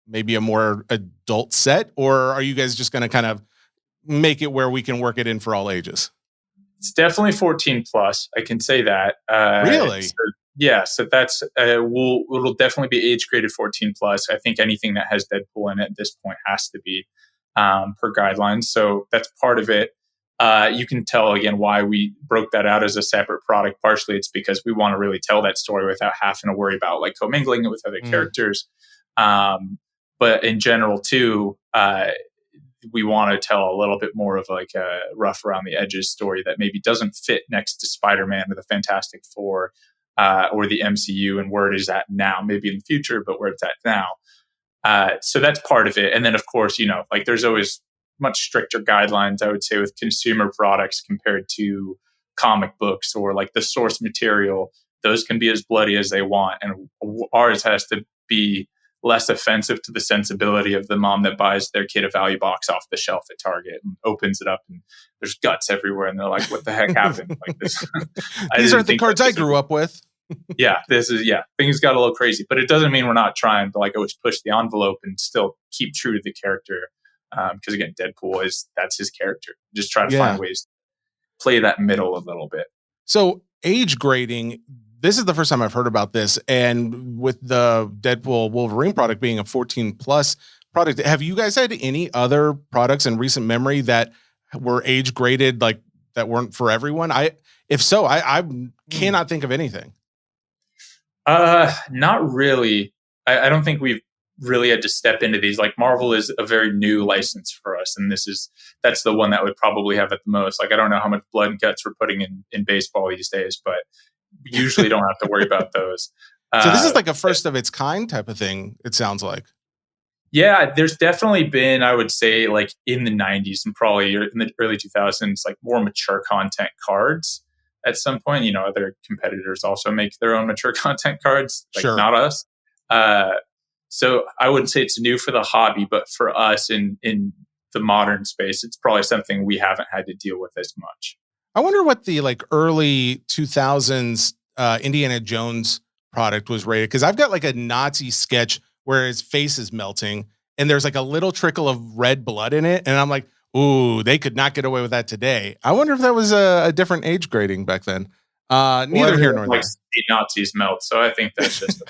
maybe a more adult set, or are you guys just going to kind of make it where we can work it in for all ages? It's definitely 14 plus. I can say that. Really? So that's it'll definitely be age graded 14 plus. I think anything that has Deadpool in it at this point has to be per guidelines. So that's part of it. You can tell again why we broke that out as a separate product. Partially, it's because we want to really tell that story without having to worry about like commingling it with other characters. But in general, too, we want to tell a little bit more of like a rough around the edges story that maybe doesn't fit next to Spider-Man or the Fantastic Four or the MCU and where it is at now, maybe in the future, but where it's at now. So that's part of it. And then, of course, you know, like there's always much stricter guidelines, I would say, with consumer products compared to comic books or like the source material. Those can be as bloody as they want. And ours has to be less offensive to the sensibility of the mom that buys their kid a value box off the shelf at Target and opens it up and there's guts everywhere. And they're like, what the heck happened? Like this. These aren't the cards I grew up with. Things got a little crazy, but it doesn't mean we're not trying to like always push the envelope and still keep true to the character. Because again, Deadpool that's his character. Just try to find ways to play that middle a little bit. So age grading, this is the first time I've heard about this. And with the Deadpool Wolverine product being a 14 plus product, have you guys had any other products in recent memory that were age graded, like that weren't for everyone? If so, I cannot think of anything. Not really. I don't think we've really had to step into these. Like Marvel is a very new license for us, and that's the one that would probably have it the most. Like I don't know how much blood and guts we're putting in baseball these days, but usually don't have to worry about those. So this is like a first of its kind type of thing, it sounds like. Yeah, there's definitely been, I would say, like in the 90s and probably in the early 2000s, like more mature content cards at some point. Other competitors also make their own mature content cards, like not us. So I wouldn't say it's new for the hobby, but for us in the modern space, it's probably something we haven't had to deal with as much. I wonder what the like early 2000s Indiana Jones product was rated, because I've got like a Nazi sketch where his face is melting and there's like a little trickle of red blood in it, and I'm like, ooh, they could not get away with that today. I wonder if that was a different age grading back then. Neither here nor there. Nazis melt, so I think that's just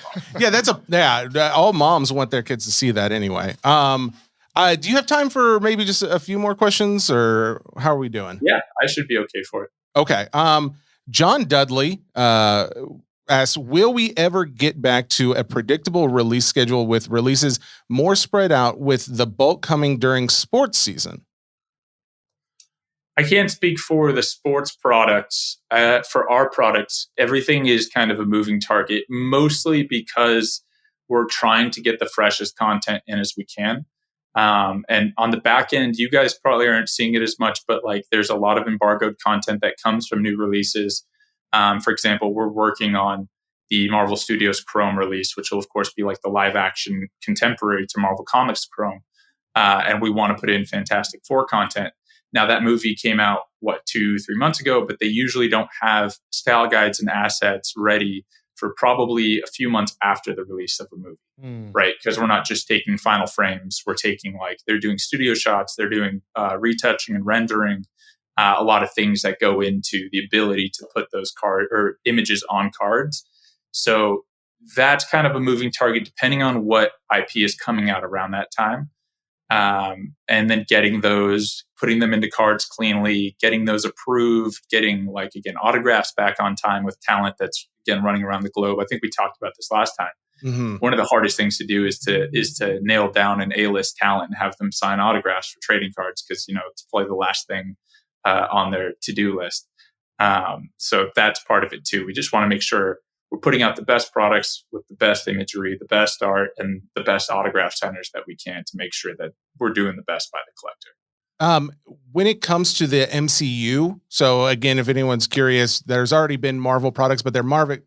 all moms want their kids to see that anyway. Do you have time for maybe just a few more questions, or how are we doing? Yeah, I should be okay for it. Okay. John Dudley asks, will we ever get back to a predictable release schedule with releases more spread out with the bulk coming during sports season? I can't speak for the sports products. For our products, everything is kind of a moving target, mostly because we're trying to get the freshest content in as we can. And on the back end, you guys probably aren't seeing it as much, but like there's a lot of embargoed content that comes from new releases. For example, we're working on the Marvel Studios Chrome release, which will of course be like the live action contemporary to Marvel Comics Chrome. And we want to put in Fantastic Four content. Now that movie came out, 2-3 months ago, but they usually don't have style guides and assets ready for probably a few months after the release of a movie, right? Because we're not just taking final frames. We're taking they're doing studio shots, they're doing retouching and rendering, a lot of things that go into the ability to put those images on cards. So that's kind of a moving target depending on what IP is coming out around that time. And then getting those, putting them into cards cleanly, getting those approved, getting autographs back on time with talent that's again running around the globe. I think we talked about this last time. Mm-hmm. One of the hardest things to do is to nail down an A-list talent and have them sign autographs for trading cards, because it's probably the last thing on their to-do list. So that's part of it too. We just want to make sure we're putting out the best products with the best imagery, the best art, and the best autograph signers that we can to make sure that we're doing the best by the collector. When it comes to the MCU, so again, if anyone's curious, there's already been Marvel products, but they're Marvel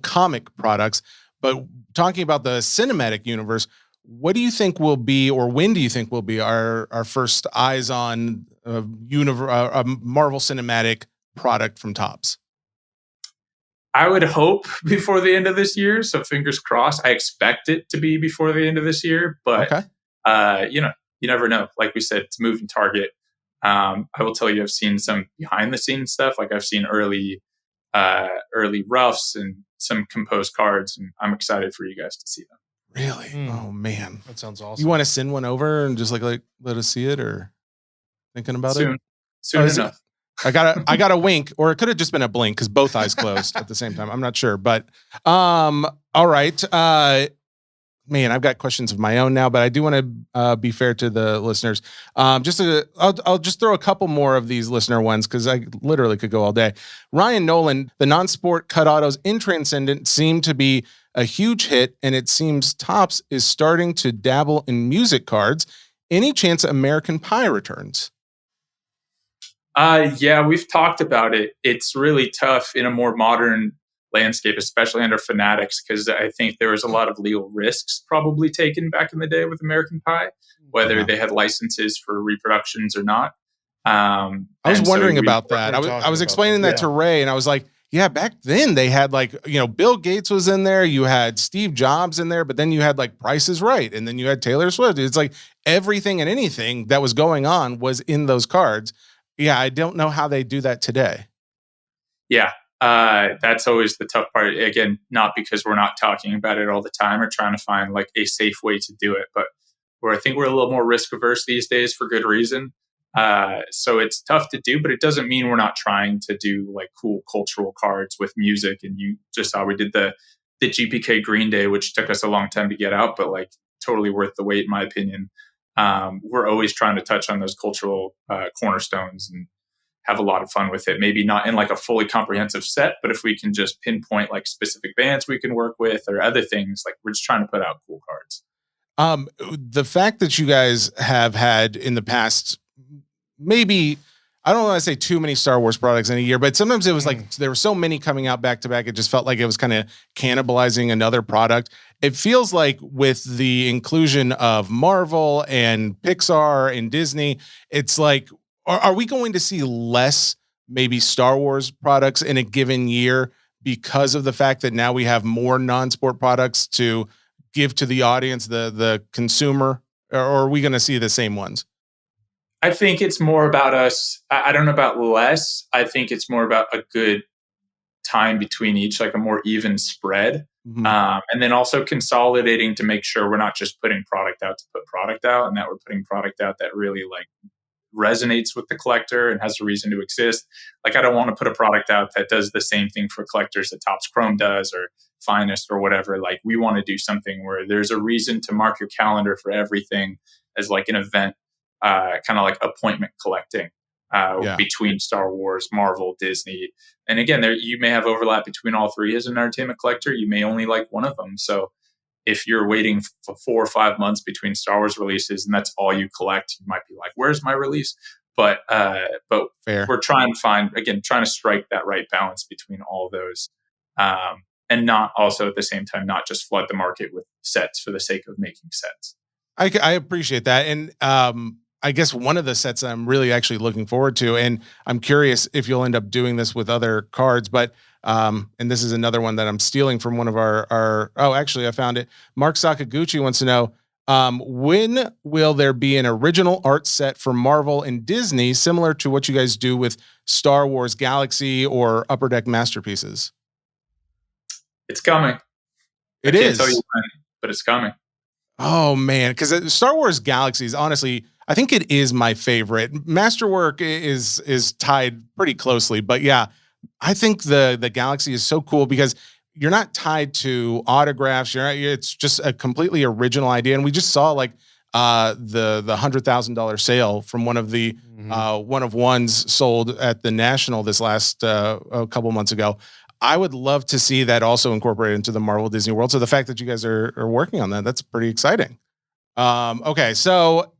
comic products. But talking about the cinematic universe, what do you think will be, or when do you think will be our first eyes on a Marvel cinematic product from Topps? I would hope before the end of this year. So fingers crossed. I expect it to be before the end of this year, but you never know. Like we said, it's a moving target. I will tell you, I've seen some behind the scenes stuff. Like I've seen early roughs and some composed cards, and I'm excited for you guys to see them. Really? Oh man, that sounds awesome. You want to send one over and just like let us see it, or thinking about it? Soon enough. I got a wink, or it could have just been a blink because both eyes closed at the same time. I'm not sure, but all right. Man, I've got questions of my own now, but I do want to be fair to the listeners. I'll just throw a couple more of these listener ones because I literally could go all day. Ryan Nolan, the non-sport cut autos in Transcendent seem to be a huge hit, and it seems Topps is starting to dabble in music cards. Any chance American Pie returns? Yeah, we've talked about it. It's really tough in a more modern landscape, especially under Fanatics, because I think there was a lot of legal risks probably taken back in the day with American Pie, whether they had licenses for reproductions or not. I was wondering about that. I was explaining that to Ray, and I was like, yeah, back then they had Bill Gates was in there, you had Steve Jobs in there, but then you had Price is Right, and then you had Taylor Swift. It's like everything and anything that was going on was in those cards. Yeah, I don't know how they do that today. Yeah, that's always the tough part. Again, not because we're not talking about it all the time or trying to find a safe way to do it, but I think we're a little more risk averse these days for good reason. So it's tough to do, but it doesn't mean we're not trying to do cool cultural cards with music. And you just saw we did the GPK Green Day, which took us a long time to get out, but totally worth the wait, in my opinion. We're always trying to touch on those cultural cornerstones and have a lot of fun with it. Maybe not in like a fully comprehensive set, but if we can just pinpoint like specific bands we can work with or other things, like we're just trying to put out cool cards. The fact that you guys have had in the past, maybe, I don't want to say too many Star Wars products in a year, but sometimes it was like there were so many coming out back to back. It just felt like it was kind of cannibalizing another product. It feels like with the inclusion of Marvel and Pixar and Disney, it's like, are we going to see less maybe Star Wars products in a given year because of the fact that now we have more non-sport products to give to the audience, the consumer, or are we going to see the same ones? I think it's more about us. I don't know about less. I think it's more about a good time between each, like a more even spread. Mm-hmm. And then also consolidating to make sure we're not just putting product out to put product out, and that we're putting product out that really like resonates with the collector and has a reason to exist. Like, I don't want to put a product out that does the same thing for collectors that Topps Chrome does or Finest or whatever. Like, we want to do something where there's a reason to mark your calendar for everything as like an event, kind of like appointment collecting between Star Wars, Marvel, Disney. And again, there you may have overlap between all three as an entertainment collector. You may only like one of them. So if you're waiting for 4 or 5 months between Star Wars releases and that's all you collect, you might be like, where's my release? But Fair. We're trying to strike that right balance between all of those. And not also at the same time, not just flood the market with sets for the sake of making sets. I appreciate that. And I guess one of the sets I'm really actually looking forward to, and I'm curious if you'll end up doing this with other cards, but and this is another one that I'm stealing from one of our actually I found it. Mark Sakaguchi wants to know, when will there be an original art set for Marvel and Disney similar to what you guys do with Star Wars Galaxy or Upper Deck Masterpieces? It's coming. I can't tell you when, but it's coming. Oh man, because Star Wars Galaxies, honestly, I think it is my favorite. Masterwork is tied pretty closely, but yeah, I think the Galaxy is so cool because you're not tied to autographs. It's just a completely original idea, and we just saw like the $100,000 sale from one of the one of ones sold at the National this last a couple months ago. I would love to see that also incorporated into the Marvel Disney world. So the fact that you guys are working on that's pretty exciting. Okay, so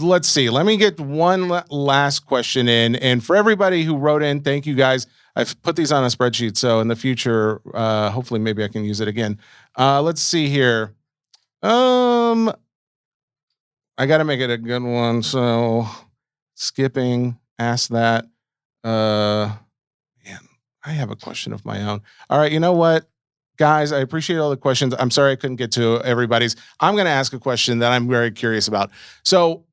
let's see. Let me get one last question in. And for everybody who wrote in, thank you guys. I've put these on a spreadsheet, so in the future, hopefully maybe I can use it again. Let's see here. I got to make it a good one. So skipping, ask that. I have a question of my own. All right. You know what, guys, I appreciate all the questions. I'm sorry I couldn't get to everybody's. I'm going to ask a question that I'm very curious about. So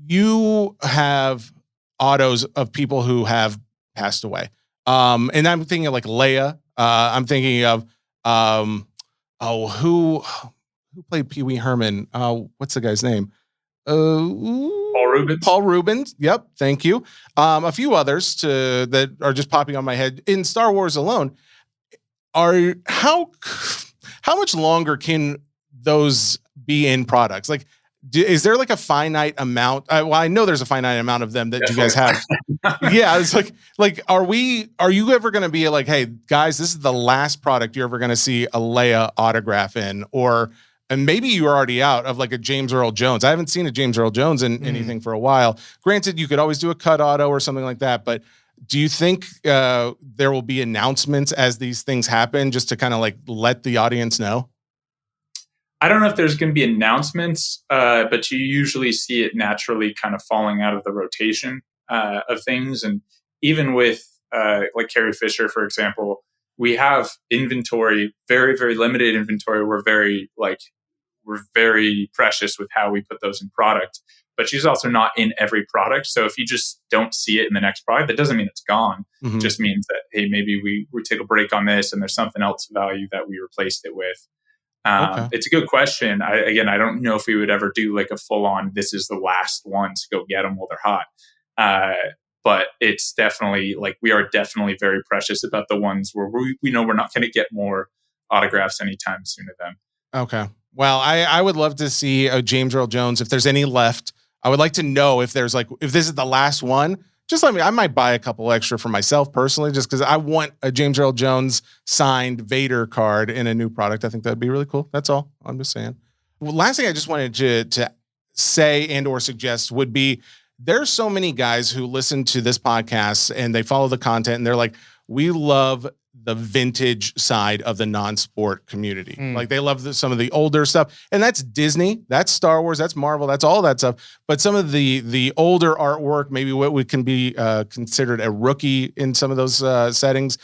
you have autos of people who have passed away. And I'm thinking of like Leia. I'm thinking of, who played Pee Wee Herman? What's the guy's name? Paul Rubens. Yep. Thank you. A few others that are just popping on my head in Star Wars alone. How much longer can those be in products? Like, is there like a finite amount? Well, I know there's a finite amount of them that Definitely. You guys have. Yeah. It's like, are you ever going to be like, hey guys, this is the last product you're ever going to see a Leia autograph in, and maybe you're already out of like a James Earl Jones. I haven't seen a James Earl Jones in anything for a while. Granted, you could always do a cut auto or something like that, but do you think there will be announcements as these things happen just to kind of like let the audience know? I don't know if there's going to be announcements, but you usually see it naturally kind of falling out of the rotation of things. And even with like Carrie Fisher, for example, we have inventory, very, very limited inventory. We're very precious with how we put those in product, but she's also not in every product. So if you just don't see it in the next product, that doesn't mean it's gone. Mm-hmm. It just means that, hey, maybe we take a break on this and there's something else of value that we replaced it with. Okay. It's a good question. I don't know if we would ever do like a full on, this is the last one to go get them while they're hot. But it's definitely like, we are definitely very precious about the ones where we know we're not going to get more autographs anytime soon of them. Okay. Well, I would love to see a James Earl Jones. If there's any left, I would like to know if there's if this is the last one. Just let me. I might buy a couple extra for myself personally, just because I want a James Earl Jones signed Vader card in a new product. I think that'd be really cool. That's all. I'm just saying. Well, last thing I just wanted to say and or suggest would be there's so many guys who listen to this podcast and they follow the content and they're like, we love the vintage side of the non-sport community. Like they love some of the older stuff, and that's Disney, that's Star Wars, that's Marvel, that's all that stuff. But some of the older artwork, maybe what we can be considered a rookie in some of those settings.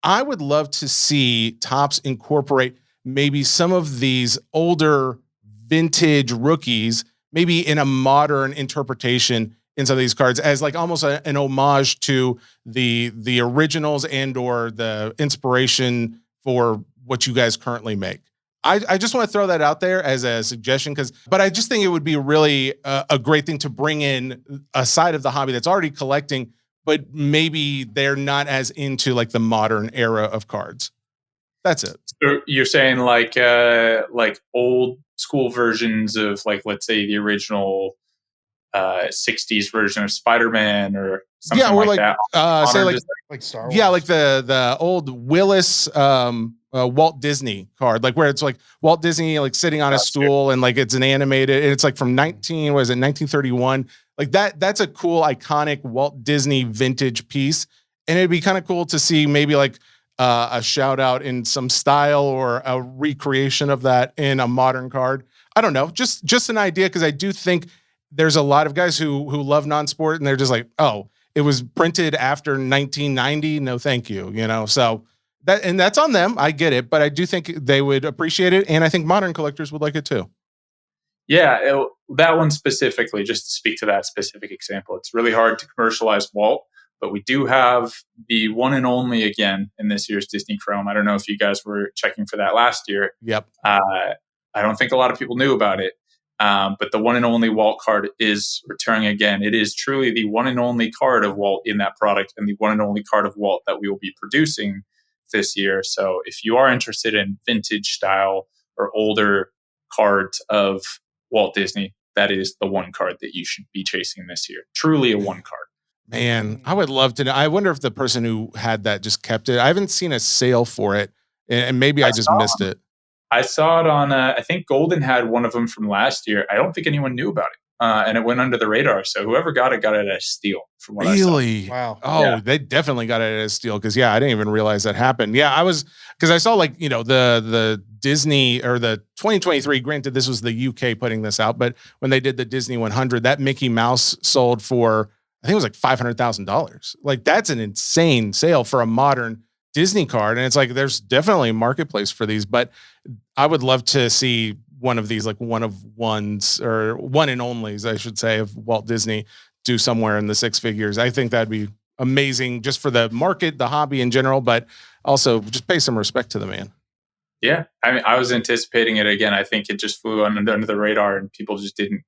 I would love to see Topps incorporate maybe some of these older vintage rookies, maybe in a modern interpretation in some of these cards as almost an homage to the originals and or the inspiration for what you guys currently make. I just want to throw that out there as a suggestion but I just think it would be really a great thing to bring in a side of the hobby that's already collecting, but maybe they're not as into the modern era of cards. That's it. So you're saying old school versions of let's say the original 60s version of Spider-Man or something that. Say Star Wars. Yeah, the old Willis Walt Disney card, where it's Walt Disney sitting on a stool and it's an animated, and it's from 1931. That's a cool iconic Walt Disney vintage piece, and it'd be kind of cool to see maybe a shout out in some style or a recreation of that in a modern card. I don't know, just an idea, because I do think there's a lot of guys who love non-sport and they're just oh, it was printed after 1990. No, thank you. So that's on them. I get it, but I do think they would appreciate it. And I think modern collectors would like it too. Yeah. That one specifically, just to speak to that specific example, it's really hard to commercialize Walt, but we do have the one and only again in this year's Disney Chrome. I don't know if you guys were checking for that last year. Yep. I don't think a lot of people knew about it. But the one and only Walt card is returning again. It is truly the one and only card of Walt in that product, and the one and only card of Walt that we will be producing this year. So if you are interested in vintage style or older cards of Walt Disney, that is the one card that you should be chasing this year. Truly a one card. Man, I would love to know. I wonder if the person who had that just kept it. I haven't seen a sale for it, and maybe I just missed it. I saw it on, I think Golden had one of them from last year. I don't think anyone knew about it. And it went under the radar. So whoever got it at a steal from what I saw. Really? Wow. Oh, yeah. They definitely got it at a steal. Cause I didn't even realize that happened. Yeah, cause I saw the Disney or the 2023, granted this was the UK putting this out, but when they did the Disney 100, that Mickey Mouse sold for, I think it was $500,000. That's an insane sale for a modern Disney card. And it's there's definitely a marketplace for these, but I would love to see one of these, one of ones or one and onlys, I should say, of Walt Disney do somewhere in the six figures. I think that'd be amazing just for the market, the hobby in general, but also just pay some respect to the man. Yeah. I mean, I was anticipating it again. I think it just flew under the radar and people just didn't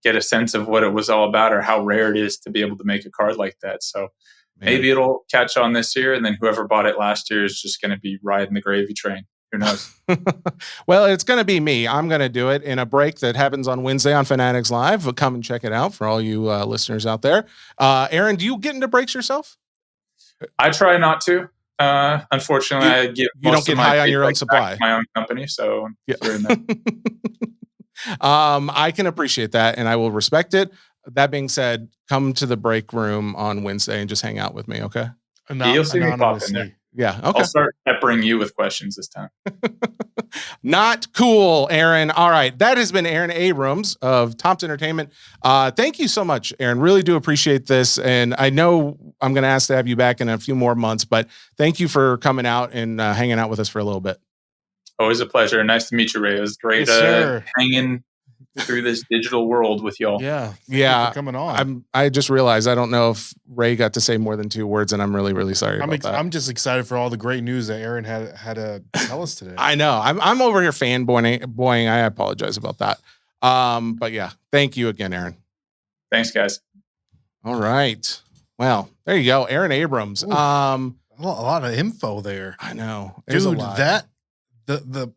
get a sense of what it was all about or how rare it is to be able to make a card like that. So maybe it'll catch on this year, and then whoever bought it last year is just going to be riding the gravy train. Who knows? Well, it's going to be me. I'm going to do it in a break that happens on Wednesday on Fanatics Live. Come and check it out for all you listeners out there. Aaron, do you get into breaks yourself? I try not to. Unfortunately, I give you don't get high on your own supply. My own company, so yeah. I can appreciate that, and I will respect it. That being said, come to the break room on Wednesday and just hang out with me, okay? You'll see me pop in there. Yeah, okay. I'll start peppering you with questions this time. Not cool, Aaron. All right, that has been Aaron Abrams of Topps Entertainment. Thank you so much, Aaron. Really do appreciate this, and I know I'm going to ask to have you back in a few more months, but thank you for coming out and hanging out with us for a little bit. Always a pleasure. Nice to meet you, Ray. It was great hanging through this digital world with y'all. Yeah. Yeah. For coming on. I just realized I don't know if Ray got to say more than 2 words, and I'm really, really sorry about that. I'm just excited for all the great news that Aaron had to tell us today. I know. I'm over here fanboying. I apologize about that. But yeah, thank you again, Aaron. Thanks, guys. All right. Well, there you go. Aaron Abrams. Ooh, a lot of info there. I know. Dude, that the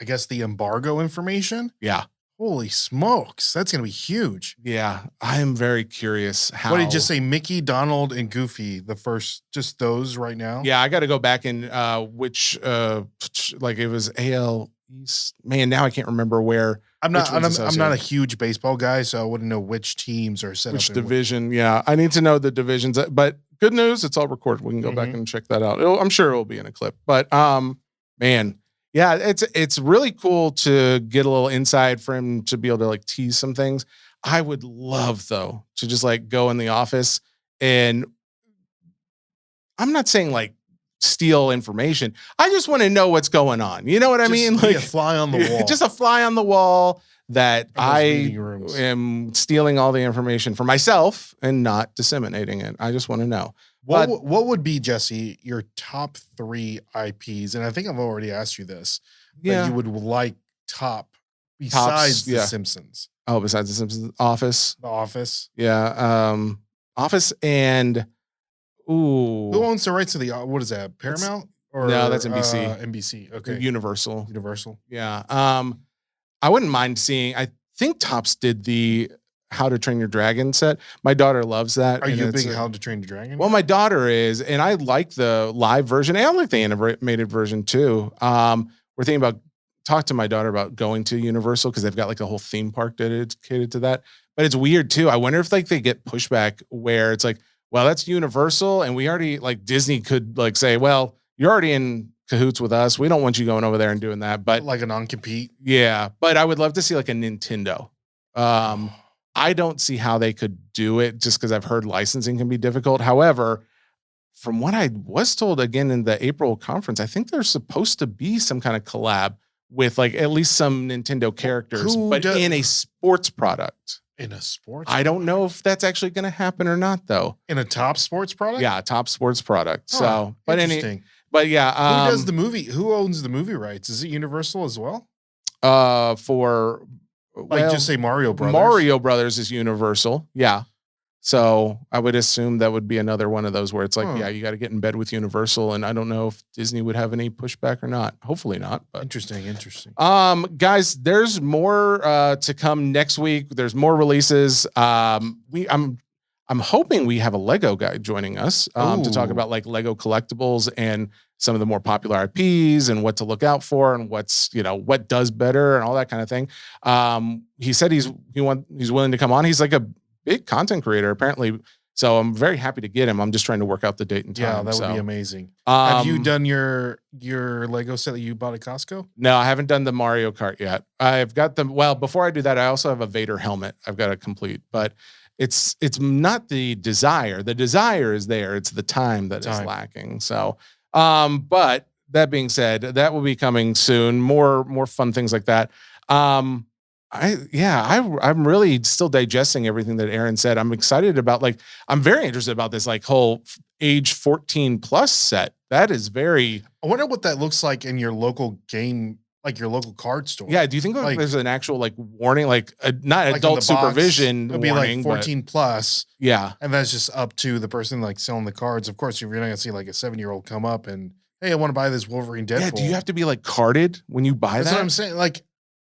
I guess, the embargo information. Yeah. Holy smokes. That's going to be huge. Yeah. I am very curious how. What did you just say? Mickey, Donald, and Goofy, the first, just those right now? Yeah. I got to go back and like it was AL East. Man, now I can't remember where. I'm not a huge baseball guy, so I wouldn't know which teams are set which up. Division. Yeah. I need to know the divisions, but good news. It's all recorded. We can go back and check that out. I'm sure it'll be in a clip, but man. Yeah, it's really cool to get a little insight for him to be able to like tease some things. I would love though to just like go in the office and I'm not saying like steal information. I just want to know what's going on. You know what I mean? Like a fly on the wall. Just a fly on the wall that I am stealing all the information for myself and not disseminating it. I just want to know. What would be, Jesse, your top 3 IPs? And I think I've already asked you this. Yeah. That you would like besides The Simpsons. Oh, besides The Simpsons, Office. The Office. Yeah. Office and who owns the rights to what is that? Paramount? No, that's NBC. NBC. Okay. Universal. Yeah. I wouldn't mind seeing. I think Topps did the How to Train Your Dragon set. My daughter loves that. Are you a big How to Train Your Dragon? Well, my daughter is, and I like the live version. And I like the animated version too. We're thinking about talk to my daughter about going to Universal because they've got like a whole theme park dedicated to that. But it's weird too. I wonder if like they get pushback where it's like, well, that's Universal, and we already like Disney could like say, well, you're already in cahoots with us. We don't want you going over there and doing that. But like a non-compete. Yeah, but I would love to see like a Nintendo. I don't see how they could do it just because I've heard licensing can be difficult. However, from what I was told again in the April conference, I think there's supposed to be some kind of collab with like at least some Nintendo characters, in a sports product. In a sports I don't know if that's actually going to happen or not, though. In a top sports product? Yeah, a top sports product. Oh, so, but interesting. But yeah. Who does the movie? Who owns the movie rights? Is it Universal as well? Just say Mario Brothers. Mario Brothers is Universal. Yeah. So I would assume that would be another one of those where it's like, yeah, you got to get in bed with Universal. And I don't know if Disney would have any pushback or not. Hopefully not. But interesting. Guys, there's more to come next week. There's more releases. I'm hoping we have a Lego guy joining us to talk about like Lego collectibles and some of the more popular IPs and what to look out for and what does better and all that kind of thing. He said he's willing to come on. He's like a big content creator apparently. So I'm very happy to get him. I'm just trying to work out the date and time. Yeah, that would be amazing. Have you done your Lego set that you bought at Costco? No, I haven't done the Mario Kart yet. I've got them. Well, before I do that, I also have a Vader helmet I've got to complete, but it's not the desire. The desire is there. It's the time that is lacking. So, but that being said, that will be coming soon. More fun things like that. I'm really still digesting everything that Aaron said. I'm excited about I'm very interested about this whole age 14 plus set. That is very. I wonder what that looks like in your local game, like your local card store. Yeah. Do you think there's an actual warning, not adult supervision? It'll be warning, 14 plus. Yeah. And that's just up to the person selling the cards. Of course, if you're not gonna see a 7-year-old come up and, hey, I want to buy this Wolverine Deadpool. Yeah. Do you have to be carded when you buy that? That's what I'm saying.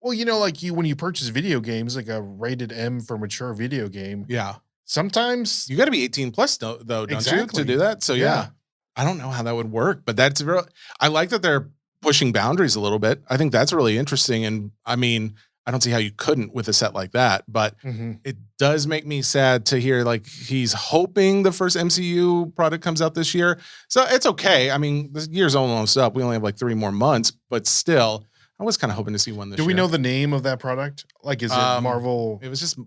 Well, when you purchase video games, like a rated M for mature video game. Yeah. Sometimes you got to be 18 plus though, don't you, to do that? So yeah, I don't know how that would work, but that's real. I like that they're pushing boundaries a little bit. I think that's really interesting. And I mean, I don't see how you couldn't with a set like that, but it does make me sad to hear he's hoping the first MCU product comes out this year. So it's okay. I mean, the year's almost up. We only have 3 more months, but still. I was kind of hoping to see one this year. Do we know the name of that product? Is it Marvel? It was just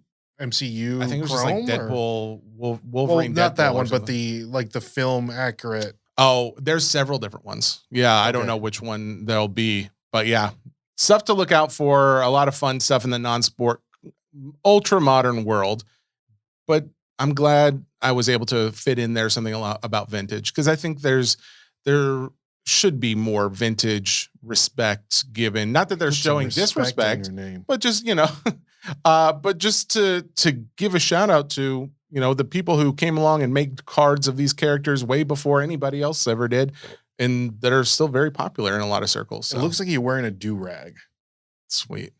MCU. I think it was Chrome, just Deadpool, Wolverine. Not Deadpool that one, but the film accurate. Oh, there's several different ones. Yeah, I don't know which one there'll be, but yeah, stuff to look out for. A lot of fun stuff in the non-sport, ultra modern world. But I'm glad I was able to fit in there something a lot about vintage because I think there should be more vintage respect given. Not that they're showing disrespect, but just, but just to give a shout out to, the people who came along and made cards of these characters way before anybody else ever did. And that are still very popular in a lot of circles. So. It looks like you're wearing a do-rag. Sweet.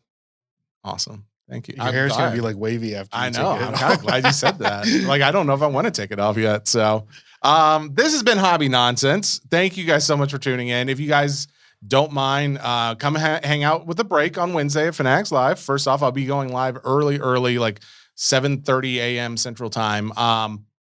Awesome. Thank you. Your hair's going to be like wavy after I you know. take it I'm kind of glad you said that. Like, I don't know if I want to take it off yet. So this has been Hobby Nonsense. Thank you guys so much for tuning in. If you guys don't mind, come hang out with the break on Wednesday at Fanatics Live. First off, I'll be going live early, like 7:30 a.m. Central Time.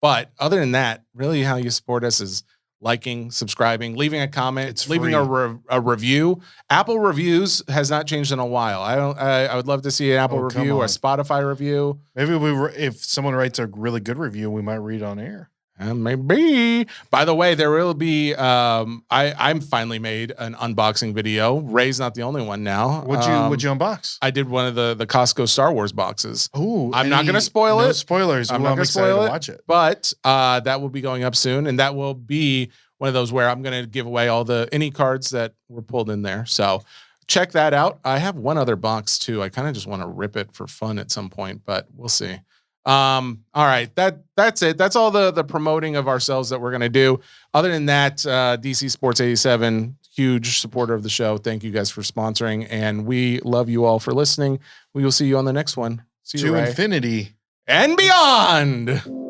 But other than that, really how you support us is liking, subscribing, leaving a comment, leaving a review. Apple reviews has not changed in a while. I would love to see an Apple review or a Spotify review. Maybe if someone writes a really good review, we might read on air. Maybe. By the way, there will be. I'm finally made an unboxing video. Ray's not the only one now. What'd you unbox? I did one of the Costco Star Wars boxes. Oh, I'm not going to spoil it. No spoilers. I'm not going to spoil it. Watch it. But that will be going up soon, and that will be one of those where I'm going to give away all any cards that were pulled in there. So check that out. I have one other box too. I kind of just want to rip it for fun at some point, but we'll see. All right, that's it. That's all the promoting of ourselves that we're gonna do. Other than that, DC Sports 87, huge supporter of the show. Thank you guys for sponsoring, and we love you all for listening. We will see you on the next one. See you, to Ray. infinity and beyond.